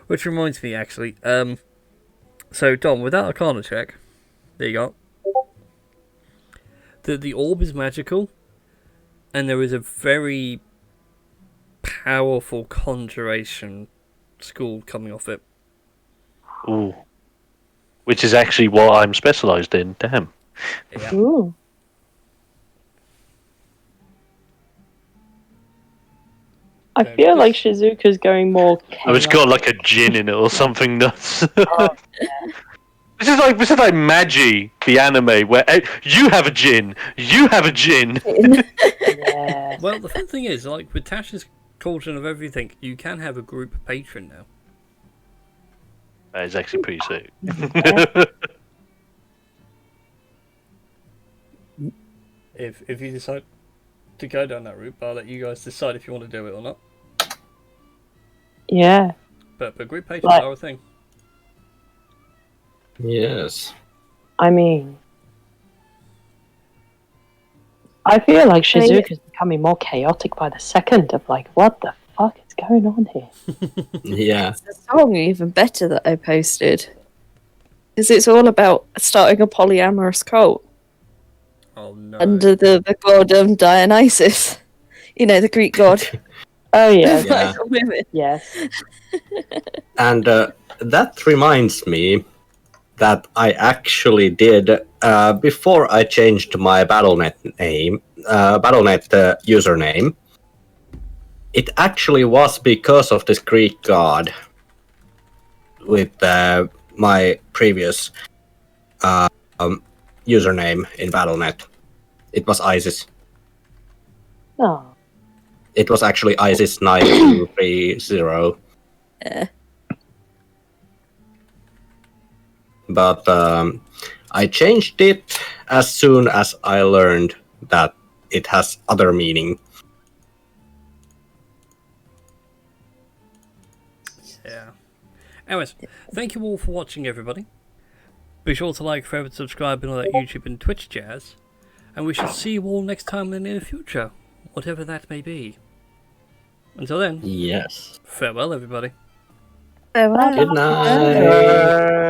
Which reminds me, actually, so Dom, without a Arcana check, there you go. The orb is magical, and there is a very powerful conjuration school coming off it. Ooh. Which is actually what I'm specialised in. Damn. Yeah. Ooh. I feel like Shizuka's going more. I just got like a gin in it or something nuts. This is like Magi, the anime, where you have a gin, you have a gin. Yeah. Well, the fun thing is, like with Tasha's Cauldron of Everything, you can have a group patron now. That is actually pretty sick. If you decide to go down that route, I'll let you guys decide if you want to do it or not. Yeah. But group patrons are a thing. Yes. I mean, I feel like Shizuka's becoming more chaotic by the second of like, what the fuck is going on here? Yeah. The song even better that I posted. Because it's all about starting a polyamorous cult Oh no. under the god Dionysus. You know, the Greek god. Oh yeah. Yeah. Women. Yes. And that reminds me that I actually did before I changed my BattleNet username. It actually was because of this Greek god with my previous username in BattleNet. It was ISIS. Oh. It was actually ISIS 9230. But I changed it as soon as I learned that it has other meaning. Yeah. Anyways, thank you all for watching, everybody. Be sure to like, favorite, subscribe, and all that YouTube and Twitch jazz. And we shall see you all next time in the near future, whatever that may be. Until then, Yes. farewell, everybody. Farewell. Good night.